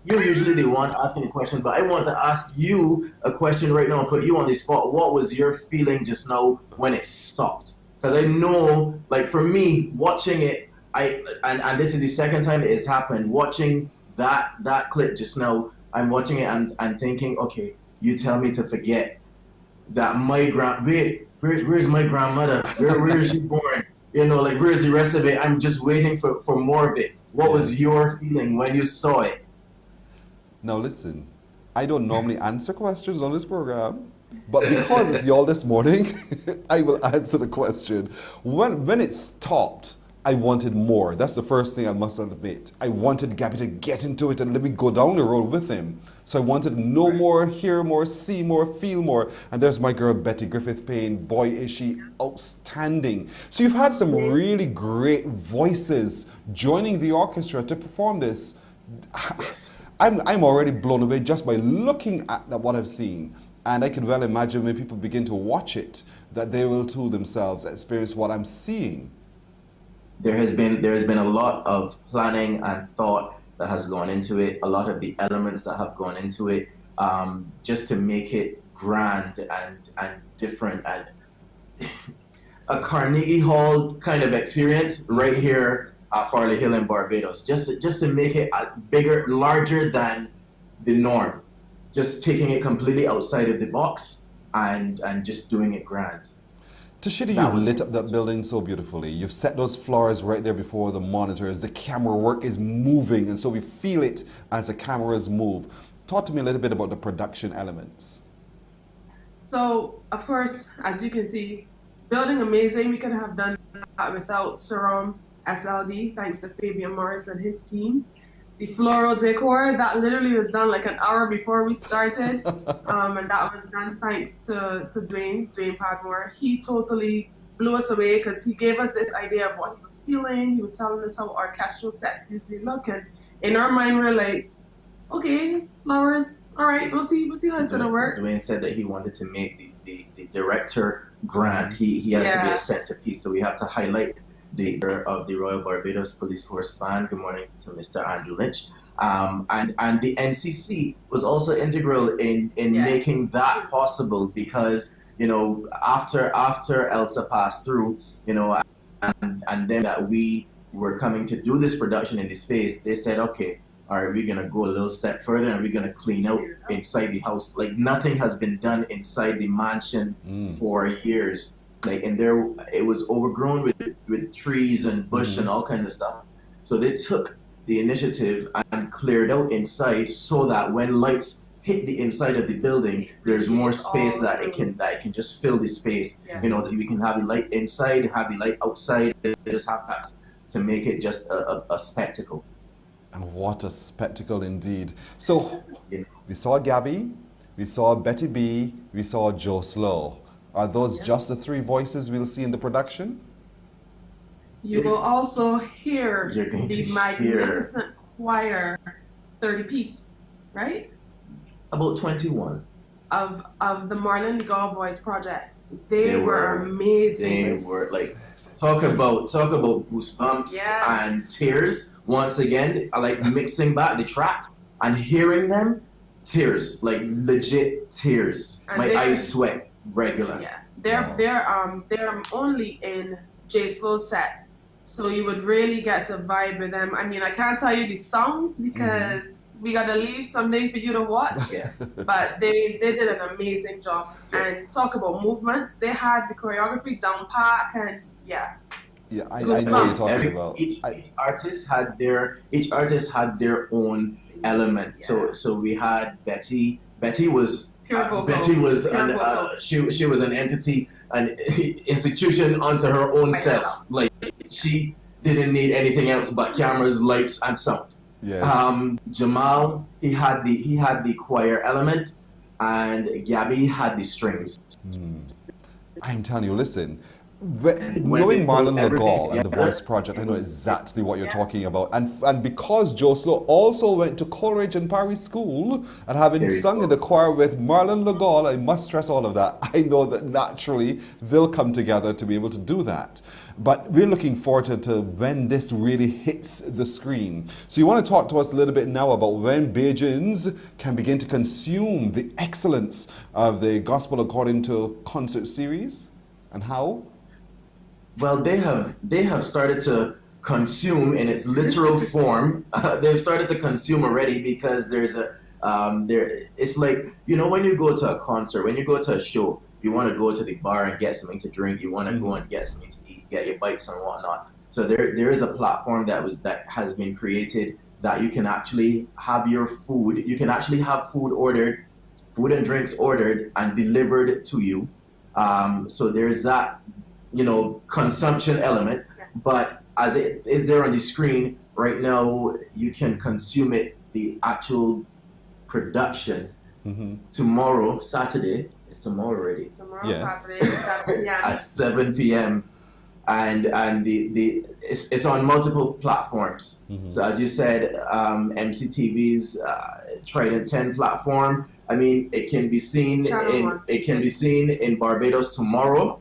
you're usually the one asking the question, but I want to ask you a question right now and put you on the spot. What was your feeling just now when it stopped? Because I know, like for me, watching it, and this is the second time it has happened. Watching that clip just now, I'm watching it and thinking, okay, you tell me to forget that where's my grandmother? Where is she born? You know, like where's the rest of it? I'm just waiting for more of it. What was your feeling when you saw it? Now listen, I don't normally answer questions on this program, but because it's y'all this morning, I will answer the question. When it stopped, I wanted more. That's the first thing I must admit. I wanted Gabby to get into it and let me go down the road with him. So I wanted to know more, hear more, see more, feel more. And there's my girl, Betty Griffith-Payne. Boy, is she outstanding. So you've had some really great voices joining the orchestra to perform this. Yes. I'm already blown away just by looking at what I've seen. And I can well imagine when people begin to watch it, that they will too themselves experience what I'm seeing. There's been a lot of planning and thought that has gone into it, a lot of the elements that have gone into it, just to make it grand and different and a Carnegie Hall kind of experience right here at Farley Hill in Barbados, just to make it bigger, larger than the norm, just taking it completely outside of the box and just doing it grand. Tashida, you've lit up that building so beautifully. You've set those flowers right there before the monitors. The camera work is moving, and so we feel it as the cameras move. Talk to me a little bit about the production elements. So, of course, as you can see, building amazing. We could have done that without Saram SLD, thanks to Fabian Morris and his team. The floral decor, that literally was done like an hour before we started. And that was done thanks to Dwayne Padmore. He totally blew us away because he gave us this idea of what he was feeling. He was telling us how orchestral sets usually look. And in our mind, we're like, okay, flowers, all right, we'll see how it's going to work. Dwayne said that he wanted to make the director grand. He has to be a centerpiece, so we have to highlight the of the Royal Barbados Police Force Band. Good morning to Mr. Andrew Lynch. And the NCC was also integral in making that possible because, you know, after Elsa passed through, you know, and then that we were coming to do this production in the space, they said, okay, all right, we're going to go a little step further and we're going to clean out inside the house. Like nothing has been done inside the mansion for years. Like, and there, it was overgrown with trees and bush and all kind of stuff. So they took the initiative and cleared out inside so that when lights hit the inside of the building, there's more space that it can just fill the space. Yeah. You know, that we can have the light inside, have the light outside. Just have that to make it just a spectacle. And what a spectacle indeed. So we saw Gabby, we saw Betty B, we saw Joe Slow. Are those just the three voices we'll see in the production? You will also hear the magnificent choir 30-piece, right? About 21. Of the Marlin Gall Boys project. They were amazing. They were like, talk about goosebumps and tears. Once again, I like mixing back the tracks and hearing them, tears, like legit tears. And my eyes sweat regular. Yeah, they're only in J Slow's set So you would really get to vibe with them. I mean, I can't tell you the songs because we got to leave something for you to watch. Yeah. But they did an amazing job. And talk about movements. They had the choreography down pat and yeah. Yeah, I know what you're talking about. Each artist had their own element. Yeah. So we had Betty. Betty was she was an entity, an institution unto her own self. Like she didn't need anything else but cameras, lights, and sound. Yes. Jamal, he had the choir element, and Gabby had the strings. I'm telling you, listen. Knowing Marlon Legault and the Voice Project, I know exactly what you're talking about. And because Joslo also went to Coleridge and Parry School and having sung in the choir with Marlon Legault, I must stress all of that. I know that naturally they'll come together to be able to do that. But we're looking forward to when this really hits the screen. So you want to talk to us a little bit now about when Bajans can begin to consume the excellence of the Gospel According to concert series and how? Well, they have started to consume in its literal form. They've started to consume already because there's it's like, you know, when you go to a concert, when you go to a show, you want to go to the bar and get something to drink. You want to go and get something to eat, get your bites and whatnot. So there is a platform that has been created that you can actually have your food. You can actually have food and drinks ordered and delivered to you. So there's that, you know, consumption element, but as it is there on the screen right now, you can consume it, the actual production. Tomorrow, Saturday, it's tomorrow already. Saturday, 7 p.m. At 7 p.m. and it's on multiple platforms. So as you said, MCTV's Trident 10 platform. I mean, it can be seen in Barbados tomorrow,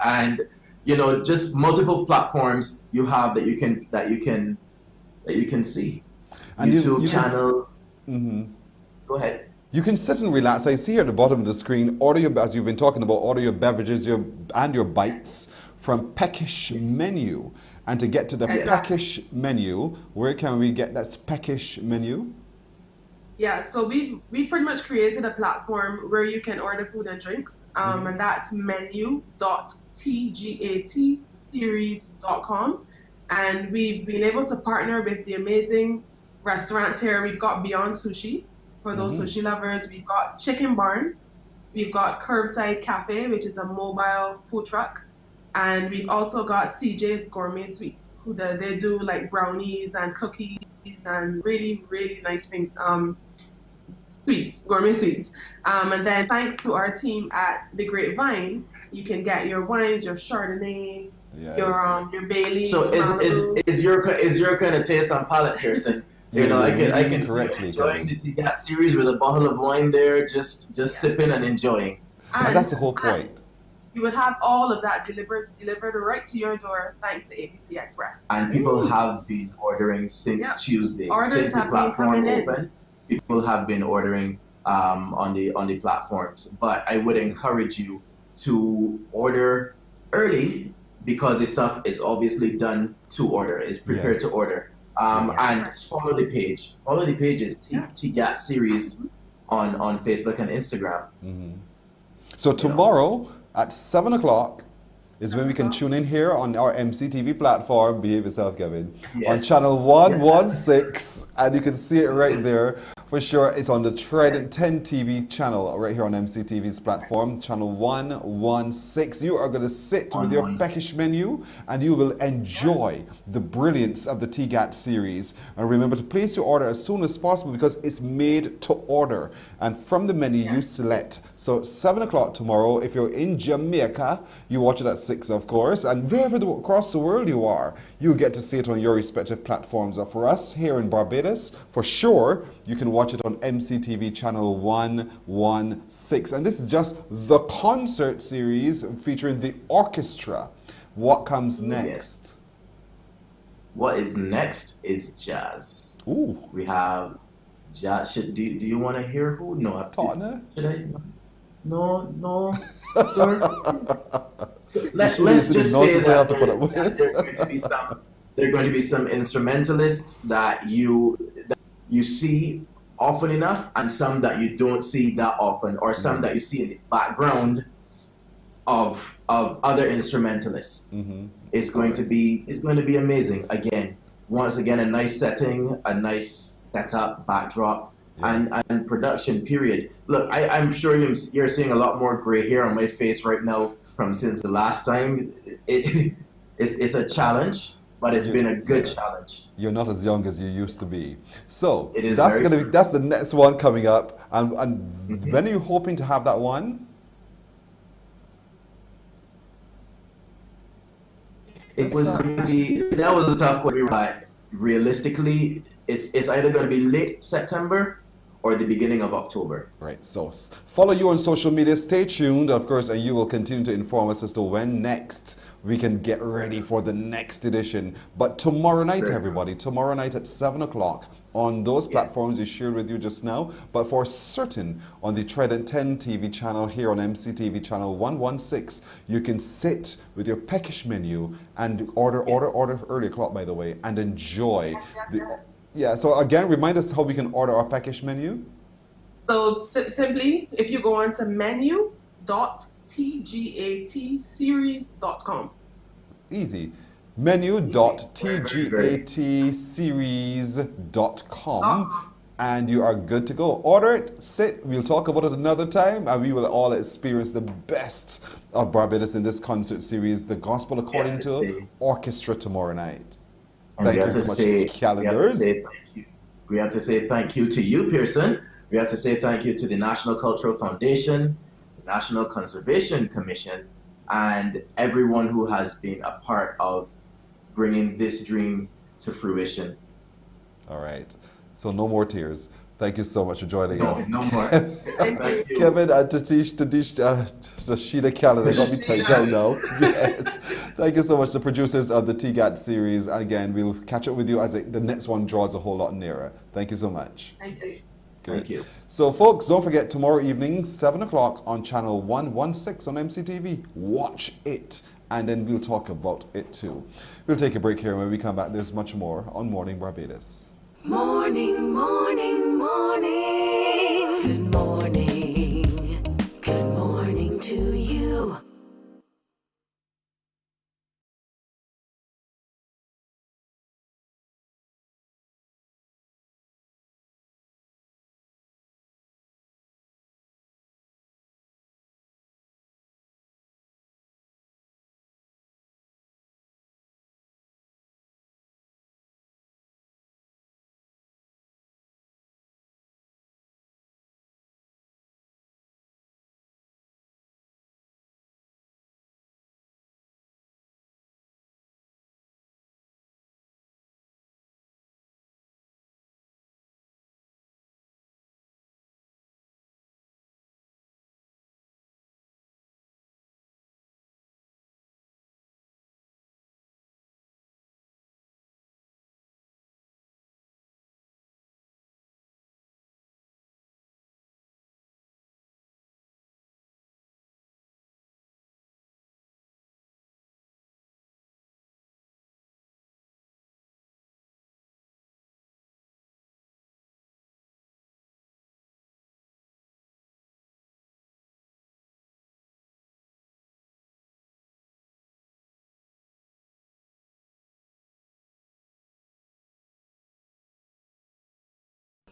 and you know, just multiple platforms you have that you can see. And YouTube channels. Go ahead. You can sit and relax. I see here at the bottom of the screen, as you've been talking about, order your beverages and your bites from Peckish Menu. And to get to the Peckish Menu, where can we get that Peckish Menu? Yeah, so we pretty much created a platform where you can order food and drinks, and that's menu.tgatseries.com. And we've been able to partner with the amazing restaurants here. We've got Beyond Sushi for those sushi lovers. We've got Chicken Barn. We've got Curbside Cafe, which is a mobile food truck. And we've also got CJ's Gourmet Sweets, who they do like brownies and cookies and really, really nice things. Sweets, gourmet sweets. And then thanks to our team at The Grapevine, you can get your wines, your Chardonnay, your Bailey. So is your kind of taste on palate, Kirsten? You know, I can correctly enjoying the TGAT series with a bottle of wine there, just sipping and enjoying. And that's the whole point. You would have all of that delivered right to your door thanks to ABC Express. And people have been ordering since Tuesday. Orders since the have been platform coming opened. People have been ordering on the platforms. But I would encourage you to order early because the stuff is obviously done to order. It's prepared to order. And follow the page. Follow the page is TGAT series on Facebook and Instagram. So tomorrow at 7 o'clock is when we can tune in here on our MCTV platform. Behave yourself, Kevin. On channel 116, and you can see it right there. For sure, it's on the Trident 10 TV channel right here on MCTV's platform, channel 116. You are going to sit with your Peckish Menu and you will enjoy the brilliance of the TGAT series. And remember to place your order as soon as possible because it's made to order. And from the menu, you select. So 7 o'clock tomorrow, if you're in Jamaica, you watch it at 6, of course. And wherever across the world you are, you get to see it on your respective platforms. For us here in Barbados, for sure, you can watch it on MCTV channel 116. And this is just the concert series featuring the orchestra. What comes next? What is next is jazz. Ooh. We have jazz. Do you want to hear who? No, Partner? Should I? No. let's just say that have to put up with. there are going to be some instrumentalists that you see often enough, and some that you don't see that often, or some that you see in the background of other instrumentalists. It's going to be amazing. Once again, a nice setting, a nice setup, backdrop, and production period. Look, I'm sure you're seeing a lot more gray hair on my face right now since the last time. It's a challenge, but it's been a good challenge. You're not as young as you used to be. So It is that's the next one coming up. And when are you hoping to have that one? It was that was a tough question. But realistically, it's either going to be late September or the beginning of October. Right, so follow you on social media, stay tuned, of course, and you will continue to inform us as to when next we can get ready for the next edition. But tomorrow night, everybody, tomorrow night at 7 o'clock on those platforms you shared with you just now, but for certain on the Trident 10 TV channel here on MCTV channel 116, you can sit with your peckish menu and order early o'clock, by the way, and enjoy Yeah, so again, remind us how we can order our package menu. So simply, if you go on to menu.tgatseries.com. Easy. Menu.tgatseries.com and you are good to go. Order it, sit, we'll talk about it another time, and we will all experience the best of Barbados in this concert series, The Gospel According to Orchestra, tomorrow night. And we have to say thank you. We have to say thank you to you, Pearson. We have to say thank you to the National Cultural Foundation, the National Conservation Commission, and everyone who has been a part of bringing this dream to fruition. All right. So no more tears. Thank you so much for joining us. No more. Thank you. Kevin and Tatish, Sheila Callan, got me tight down now. Yes. Thank you so much, the producers of the TGAT series. Again, we'll catch up with you as the next one draws a whole lot nearer. Thank you so much. Thank you. Good. Thank you. So, folks, don't forget tomorrow evening, 7 o'clock on channel 116 on MCTV. Watch it, and then we'll talk about it too. We'll take a break here, and when we come back, there's much more on Morning Barbados. Morning, morning, morning. Good morning. Good morning to you.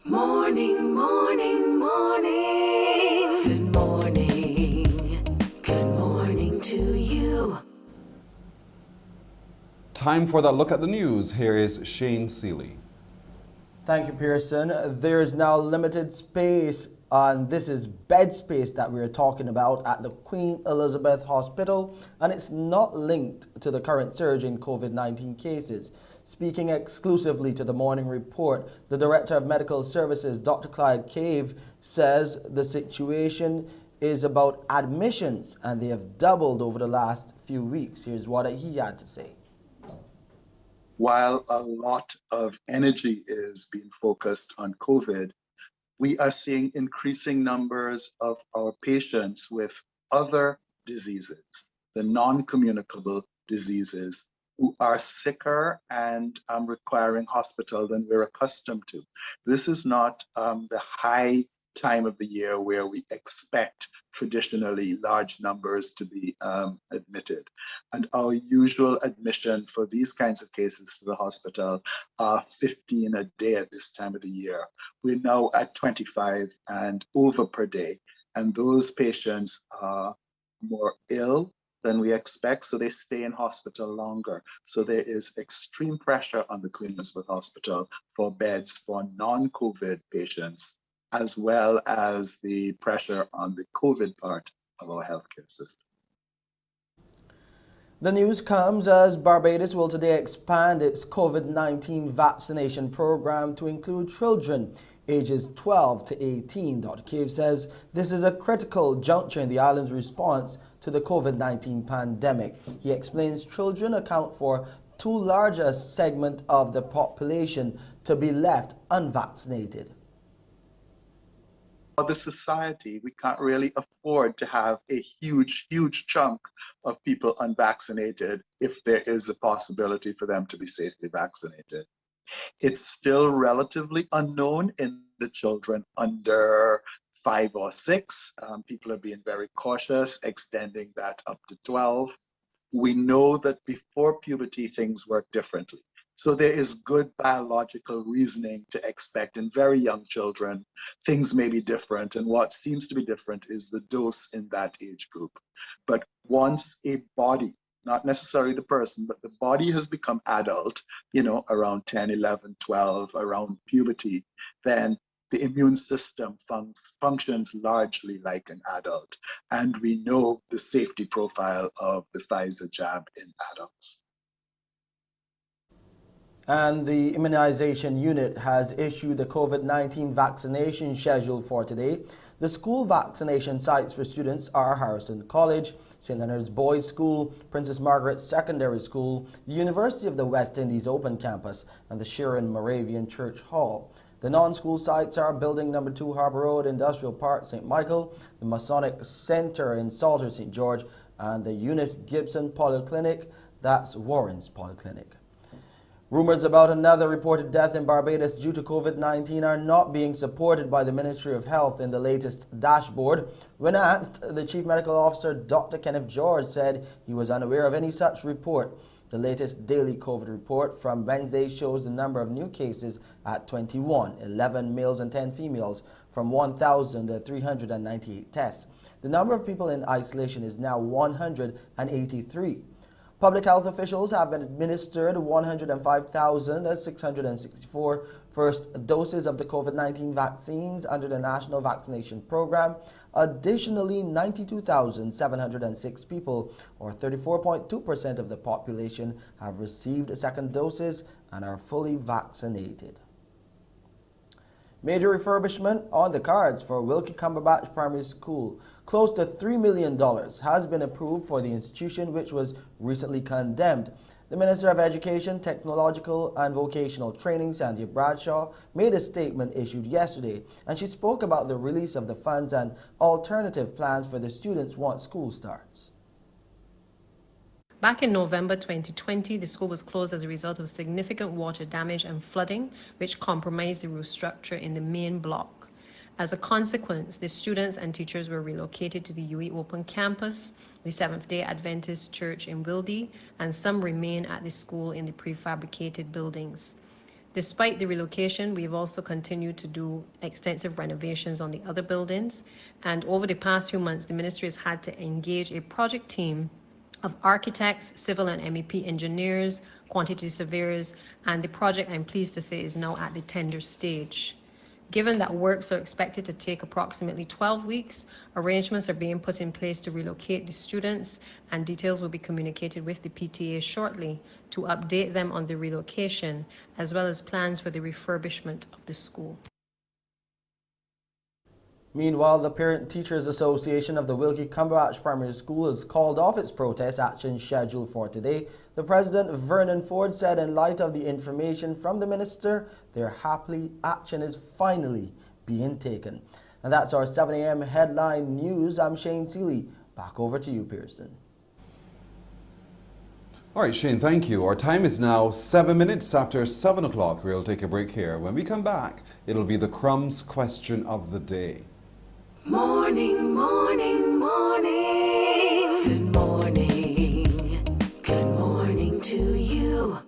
Morning, morning, morning. Good morning. Good morning to you. Time for that look at the news. Here is Shane Seeley. Thank you, Pearson. There is now limited space, and this is bed space that we're talking about at the Queen Elizabeth Hospital, and it's not linked to the current surge in COVID-19 cases. Speaking exclusively to the Morning Report, the Director of Medical Services, Dr. Clyde Cave, says the situation is about admissions, and they have doubled over the last few weeks. Here's what he had to say. While a lot of energy is being focused on COVID, we are seeing increasing numbers of our patients with other diseases. the non-communicable diseases, who are sicker and requiring hospital than we're accustomed to. This is not the high time of the year where we expect traditionally large numbers to be admitted. And our usual admission for these kinds of cases to the hospital are 15 a day at this time of the year. We're now at 25 and over per day. And those patients are more ill than we expect, so they stay in hospital longer. So there is extreme pressure on the Queen Elizabeth Hospital for beds for non-COVID patients, as well as the pressure on the COVID part of our healthcare system. The news comes as Barbados will today expand its COVID-19 vaccination program to include children ages 12 to 18. Dr. Cave says this is a critical juncture in the island's response to the COVID-19 pandemic. He explains children account for too large a segment of the population to be left unvaccinated. For the society, we can't really afford to have a huge chunk of people unvaccinated if there is a possibility for them to be safely vaccinated. It's still relatively unknown in the children under 5 or 6. People are being very cautious, extending that up to 12. We know that before puberty, things work differently. So there is good biological reasoning to expect in very young children, things may be different. And what seems to be different is the dose in that age group. But once a body, not necessarily the person, but the body has become adult, around 10, 11, 12, around puberty, then the immune system functions largely like an adult. And we know the safety profile of the Pfizer jab in adults. And the immunization unit has issued the COVID-19 vaccination schedule for today. The school vaccination sites for students are Harrison College, St. Leonard's Boys School, Princess Margaret Secondary School, the University of the West Indies Open Campus, and the Sharon Moravian Church Hall. The non-school sites are Building No. 2 Harbour Road, Industrial Park, St. Michael, the Masonic Center in Salter, St. George, and the Eunice Gibson Polyclinic, that's Warren's Polyclinic. Rumors about another reported death in Barbados due to COVID-19 are not being supported by the Ministry of Health in the latest dashboard. When asked, the Chief Medical Officer, Dr. Kenneth George, said he was unaware of any such report. The latest daily COVID report from Wednesday shows the number of new cases at 21, 11 males and 10 females, from 1,398 tests. The number of people in isolation is now 183. Public health officials have administered 105,664 first doses of the COVID-19 vaccines under the National Vaccination Program. Additionally, 92,706 people, or 34.2% of the population, have received second doses and are fully vaccinated. Major refurbishment on the cards for Wilkie Cumberbatch Primary School. Close to $3 million has been approved for the institution, which was recently condemned. The Minister of Education, Technological and Vocational Training, Sandy Bradshaw, made a statement issued yesterday, and she spoke about the release of the funds and alternative plans for the students once school starts. Back in November 2020, the school was closed as a result of significant water damage and flooding, which compromised the roof structure in the main block. As a consequence, the students and teachers were relocated to the UE Open Campus, the Seventh-day Adventist Church in Wilkie, and some remain at the school in the prefabricated buildings. Despite the relocation, we've also continued to do extensive renovations on the other buildings, and over the past few months, the ministry has had to engage a project team of architects, civil and MEP engineers, quantity surveyors, and the project, I'm pleased to say, is now at the tender stage. Given that works are expected to take approximately 12 weeks, arrangements are being put in place to relocate the students, and details will be communicated with the PTA shortly to update them on the relocation, as well as plans for the refurbishment of the school. Meanwhile, the Parent Teachers Association of the Wilkie Cumberbatch Primary School has called off its protest action scheduled for today. The president, Vernon Ford, said in light of the information from the minister, their happy action is finally being taken. And that's our 7 a.m. headline news. I'm Shane Seeley. Back over to you, Pearson. All right, Shane, thank you. Our time is now 7 minutes after 7 o'clock. We'll take a break here. When we come back, it'll be the Crumbs question of the day. Morning, morning, morning. Good morning. Good morning to you.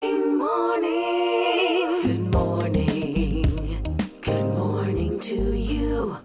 Morning. Good morning. Good morning to you.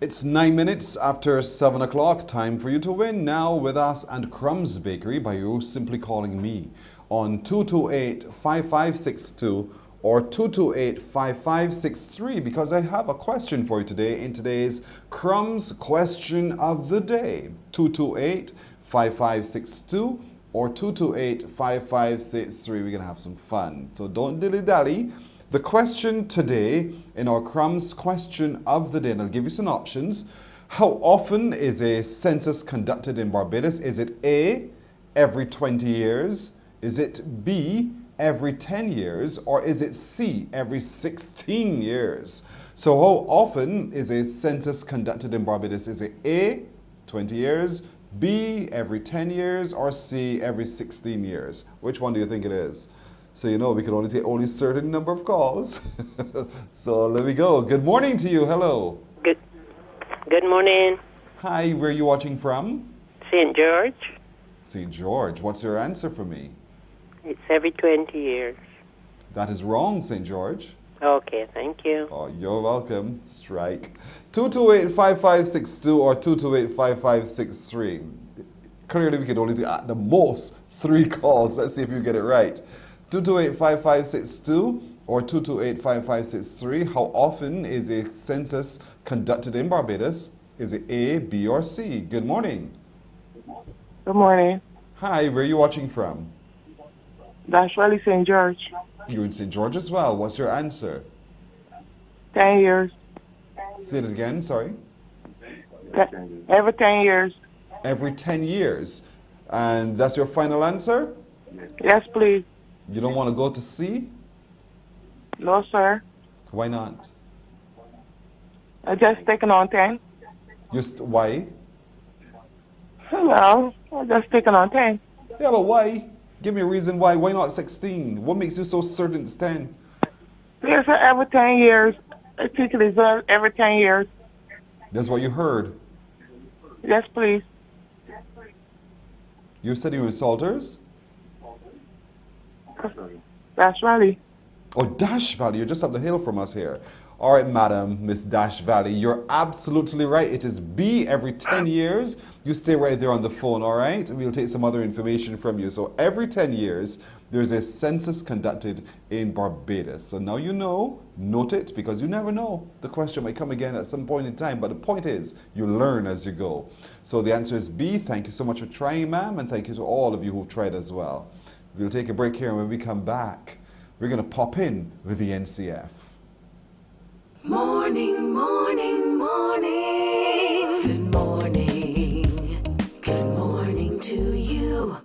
It's 9 minutes after 7 o'clock. Time for you to win now with us and Crumbs Bakery by you simply calling me on 228-5562 or 228-5563 because I have a question for you today in today's Crumbs question of the day. 228-5562 or 228-5563. We're going to have some fun. So don't dilly-dally. The question today in our Crumbs question of the day, and I'll give you some options. How often is a census conducted in Barbados? Is it A, every 20 years? Is it B, every 10 years? Or is it C, every 16 years? So how often is a census conducted in Barbados? Is it A, 20 years, B, every 10 years, or C, every 16 years? Which one do you think it is? So you know we can only take only a certain number of calls. So let me go. Good morning to you. Hello. Good morning. Hi, where are you watching from? St. George. St. George. What's your answer for me? It's every 20 years. That is wrong, St. George. Okay, thank you. Oh, you're welcome. Strike. 228-5562 or 228-5563. Clearly we can only do at the most 3 calls. Let's see if you get it right. 228-5562 or 228-5563. How often is a census conducted in Barbados? Is it A, B, or C? Good morning. Good morning. Hi, where are you watching from? Dash Valley, St. George. You're in St. George as well. What's your answer? 10 years. Say it again, sorry. Every 10 years. Every 10 years. And that's your final answer? Yes, please. You don't want to go to C? No, sir. Why not? I just taken on 10. Why? Well, I just taken on 10. Yeah, but why? Give me a reason why. Why not 16? What makes you so certain it's 10? Yes, sir, every 10 years. I think it is every 10 years. That's what you heard. Yes, please. You said you were in Salters? Dash Valley. Oh, Dash Valley. You're just up the hill from us here. All right, madam, Miss Dash Valley. You're absolutely right. It is B, every 10 years. You stay right there on the phone, all right? We'll take some other information from you. So every 10 years, there's a census conducted in Barbados. So now you know, note it, because you never know. The question might come again at some point in time, but the point is, you learn as you go. So the answer is B. Thank you so much for trying, ma'am, and thank you to all of you who've tried as well. We'll take a break here, and when we come back, we're going to pop in with the NCF. Morning, morning, morning. Good morning. Good morning to you.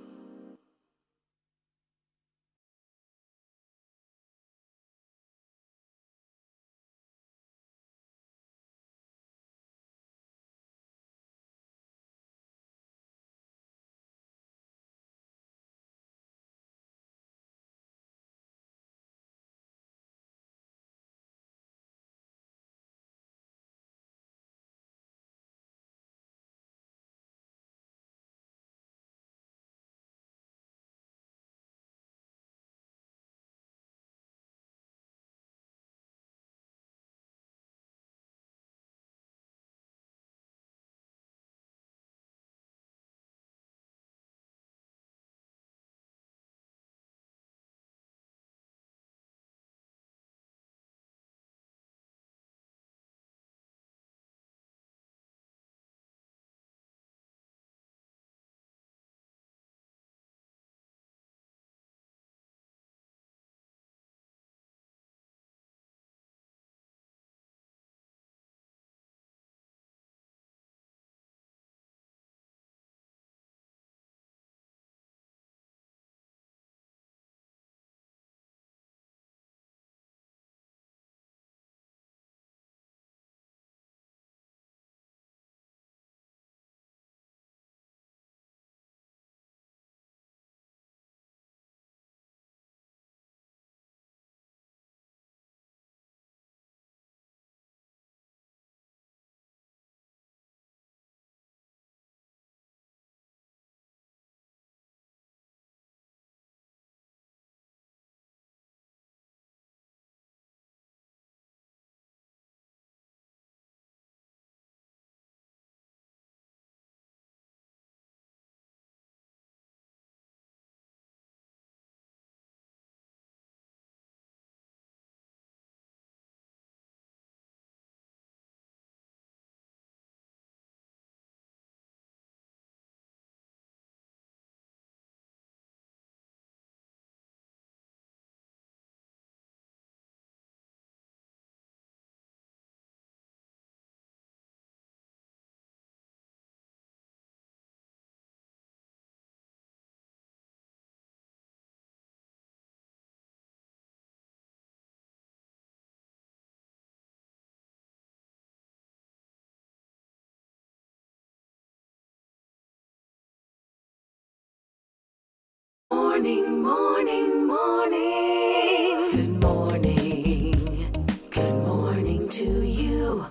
morning, morning, morning. Good morning. Good morning to you.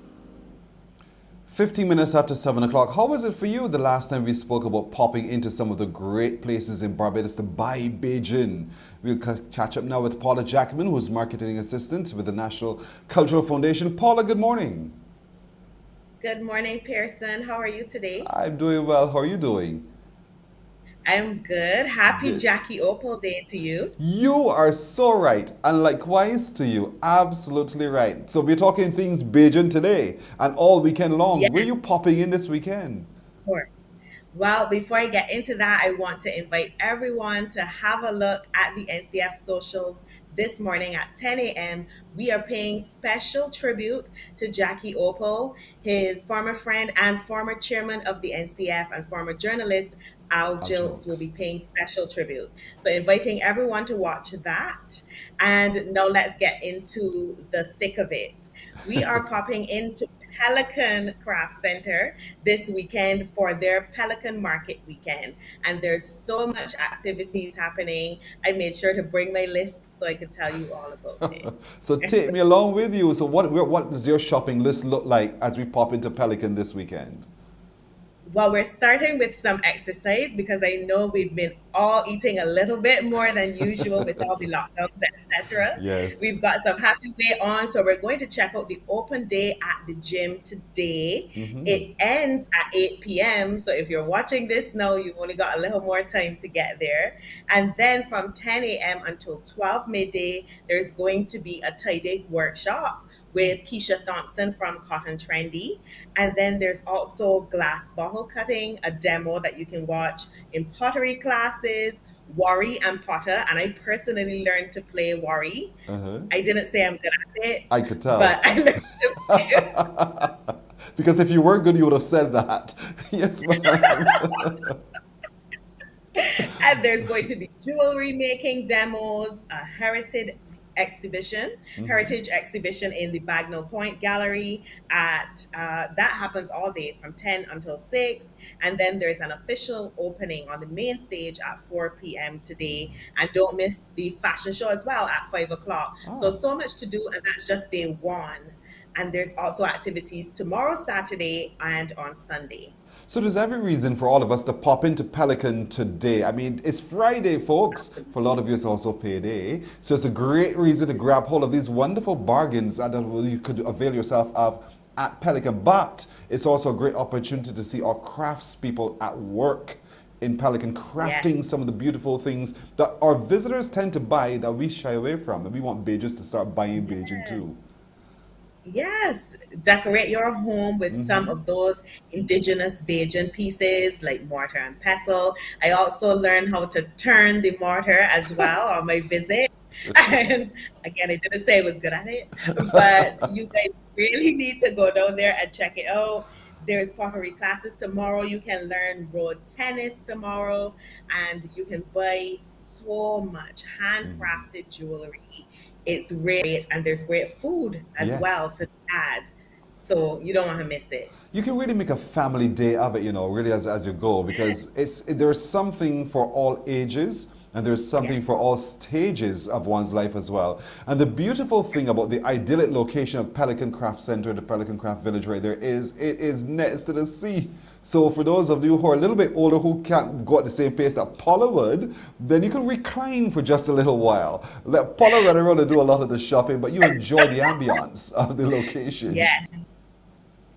15 minutes after 7 o'clock. How was it for you the last time we spoke about popping into some of the great places in Barbados to buy Beijing? We'll catch up now with Paula Jackman, who's marketing assistant with the National Cultural Foundation. Paula, good morning. Good morning, Pearson. How are you today? I'm doing well. How are you doing? I'm good. Happy Good. Jackie Oppel Day to you. You are so right, and likewise to you. Absolutely right. So we're talking things Beijing today and all weekend long. Yeah. Where are you popping in this weekend? Of course. Well, before I get into that, I want to invite everyone to have a look at the NCF socials this morning at 10 a.m. We are paying special tribute to Jackie Oppel, his former friend and former chairman of the NCF and former journalist Al Jilts will be paying special tribute. So inviting everyone to watch that. And now let's get into the thick of it. We are popping into Pelican Craft Center this weekend for their Pelican Market Weekend. And there's so much activities happening. I made sure to bring my list so I could tell you all about it. So take me along with you. So what does your shopping list look like as we pop into Pelican this weekend? Well, we're starting with some exercise because I know we've been all eating a little bit more than usual with all the lockdowns, etc. Yes. We've got some happy way on, so we're going to check out the open day at the gym today. It ends at 8 p.m. So if you're watching this now, you've only got a little more time to get there. And then from 10 a.m. until 12 midday, there's going to be a tie-dye workshop with Keisha Thompson from Cotton Trendy. And then there's also glass bottle cutting, a demo that you can watch in pottery classes, worry and potter. And I personally learned to play worry. I didn't say I'm good at it. I could tell. But I learned to play it. Because if you were good, you would have said that. Yes, ma'am. And there's going to be jewelry making demos, a heritage exhibition in the Bagnall Point Gallery at that happens all day from 10 until 6, and then there's an official opening on the main stage at 4 p.m. today, and don't miss the fashion show as well at 5 o'clock. So much to do, and that's just day one. And there's also activities tomorrow, Saturday, and on Sunday. So there's every reason for all of us to pop into Pelican today. I mean, it's Friday, folks. For a lot of you, it's also payday. So it's a great reason to grab hold of these wonderful bargains that you could avail yourself of at Pelican. But it's also a great opportunity to see our craftspeople at work in Pelican, crafting some of the beautiful things that our visitors tend to buy that we shy away from. And we want Bajans to start buying Beijing too. Yes, decorate your home with some of those indigenous Bajan pieces like mortar and pestle. I also learned how to turn the mortar as well on my visit. And again, I didn't say I was good at it, but you guys really need to go down there and check it out. There's pottery classes tomorrow. You can learn road tennis tomorrow, and you can buy so much handcrafted jewelry. It's great, and there's great food as well to add. So you don't want to miss it. You can really make a family day of it, you know, really as you go, because there's something for all ages, and there's something for all stages of one's life as well. And the beautiful thing about the idyllic location of Pelican Craft Center, the Pelican Craft Village right there, is it is next to the sea. So for those of you who are a little bit older who can't go at the same pace that Paula would, then you can recline for just a little while. Let Paula run around and do a lot of the shopping, but you enjoy the ambience of the location. Yes.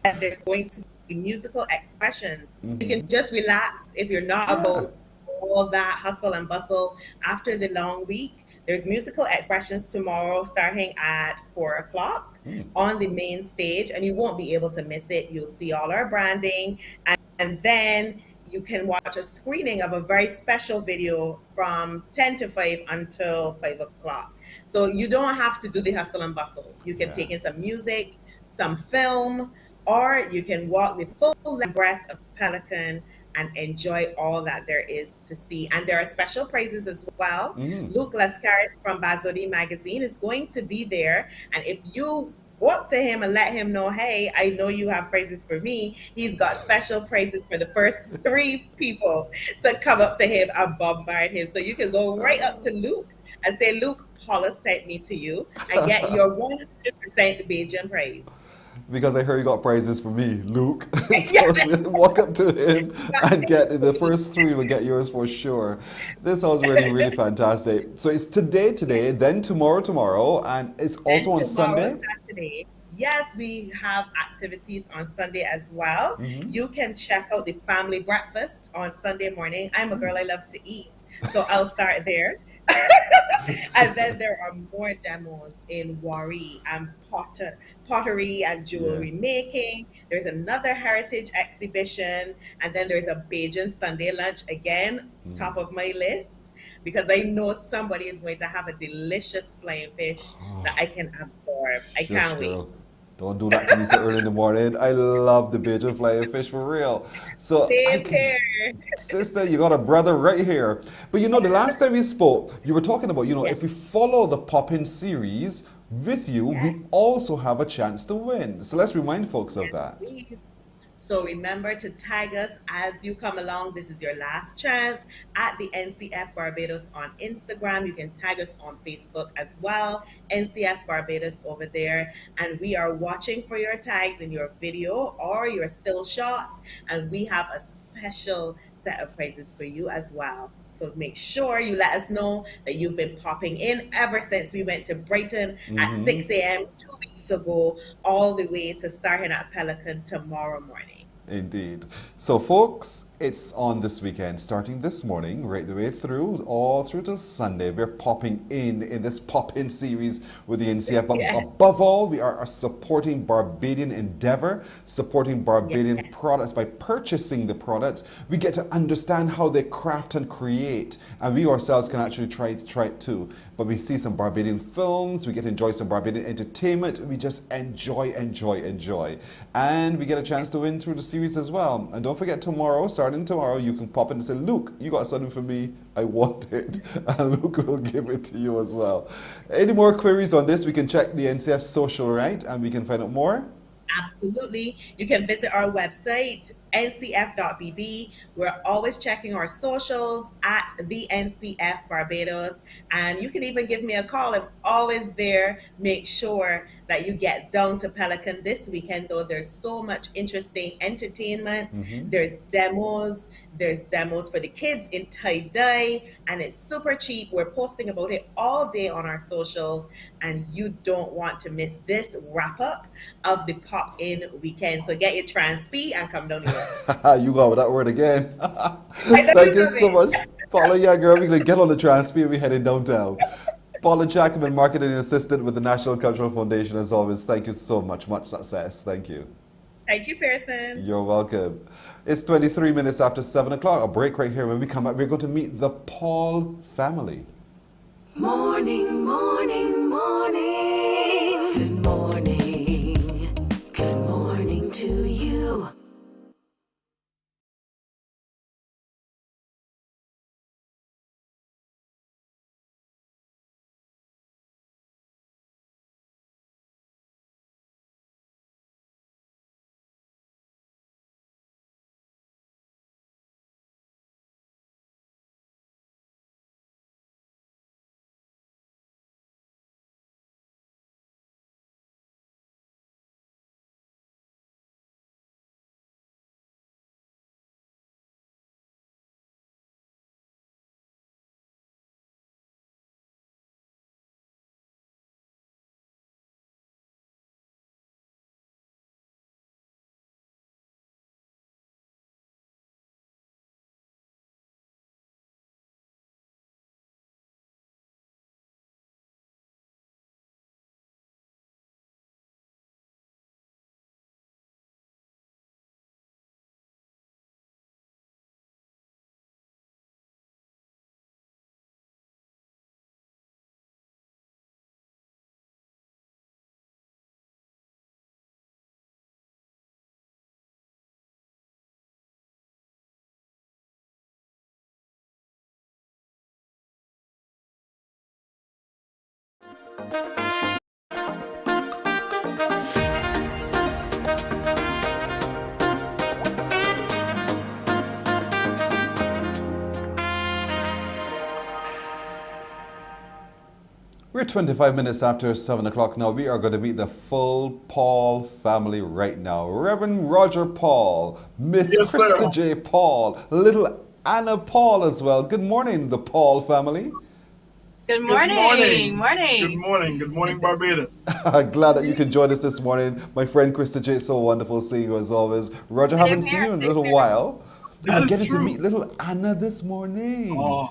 And there's going to be musical expression. You can just relax if you're not about all that hustle and bustle after the long week. There's musical expressions tomorrow starting at 4 o'clock on the main stage, and you won't be able to miss it. You'll see all our branding, and then you can watch a screening of a very special video from 10 to 5 until 5 o'clock. So you don't have to do the hustle and bustle. You can take in some music, some film, or you can walk the full breadth of Pelican and enjoy all that there is to see. And there are special prizes as well. Luke Lascaris from Bazodi Magazine is going to be there. And if you go up to him and let him know, hey, I know you have praises for me. He's got special praises for the first 3 people to come up to him and bombard him. So you can go right up to Luke and say, Luke, Paula sent me to you, and get your 100% Bajan praise. Because I heard you got prizes for me, Luke. So walk up to him and get the first 3 will get yours for sure. This sounds really, really fantastic. So it's today, then tomorrow, and it's also on Sunday. Saturday. Yes, we have activities on Sunday as well. You can check out the family breakfast on Sunday morning. I'm a girl, I love to eat, so I'll start there. And then there are more demos in Wari and pottery and jewelry making. There's another heritage exhibition, and then there's a Bajan Sunday lunch again, top of my list, because I know somebody is going to have a delicious flying fish that I can absorb. I can't wait. Girl. Don't do that to me so early in the morning. I love the Bajan flying fish for real. So sister, you got a brother right here. But you know, the last time we spoke, you were talking about, if we follow the pop-in series with you, we also have a chance to win. So let's remind folks of that. So remember to tag us as you come along. This is your last chance at the NCF Barbados on Instagram. You can tag us on Facebook as well, NCF Barbados over there. And we are watching for your tags in your video or your still shots. And we have a special set of prizes for you as well. So make sure you let us know that you've been popping in ever since we went to Brighton at 6 a.m. 2 weeks ago, all the way to starting at Pelican tomorrow morning. Indeed. So folks, it's on this weekend, starting this morning, right the way through, all through to Sunday. We're popping in this pop-in series with the NCF. But above all, we are supporting Barbadian endeavor, supporting Barbadian products. By purchasing the products, we get to understand how they craft and create. And we ourselves can actually try it too. But we see some Barbadian films, we get to enjoy some Barbadian entertainment, we just enjoy. And we get a chance to win through the series as well. And don't forget starting tomorrow, you can pop in and say, Luke, you got something for me, I want it. And Luke will give it to you as well. Any more queries on this, we can check the NCF social, right? And we can find out more. Absolutely. You can visit our website, ncf.bb. We're always checking our socials at the NCF Barbados. And you can even give me a call. I'm always there. Make sure that you get down to Pelican this weekend, though. There's so much interesting entertainment. There's demos for the kids in tie-dye, and it's super cheap. We're posting about it all day on our socials, and you don't want to miss this wrap-up of the pop-in weekend. So get your Transp and come down here. You got with that word again. Thank you so much. Paula, girl, we're going to get on the Transp and we're heading downtown. Paula Jackman, Marketing Assistant with the National Cultural Foundation, as always. Thank you so much. Much success. Thank you. Thank you, Pearson. You're welcome. It's 23 minutes after 7 o'clock. A break right here. When we come back, we're going to meet the Paul family. Morning, morning, morning. Good morning. Good morning to you. We're 25 minutes after 7 o'clock now. We are going to meet the full Paul family right now. Reverend Roger Paul, Miss Yes, Krista sir. J. Paul, little Anna Paul as well. Good morning, the Paul family. Good morning. Good morning. Good morning, Barbados. Glad that you can join us this morning. My friend Krista J. It's so wonderful seeing you as always. Roger, haven't seen you in a little while. That I'm is getting true. to meet little Anna this morning. Oh.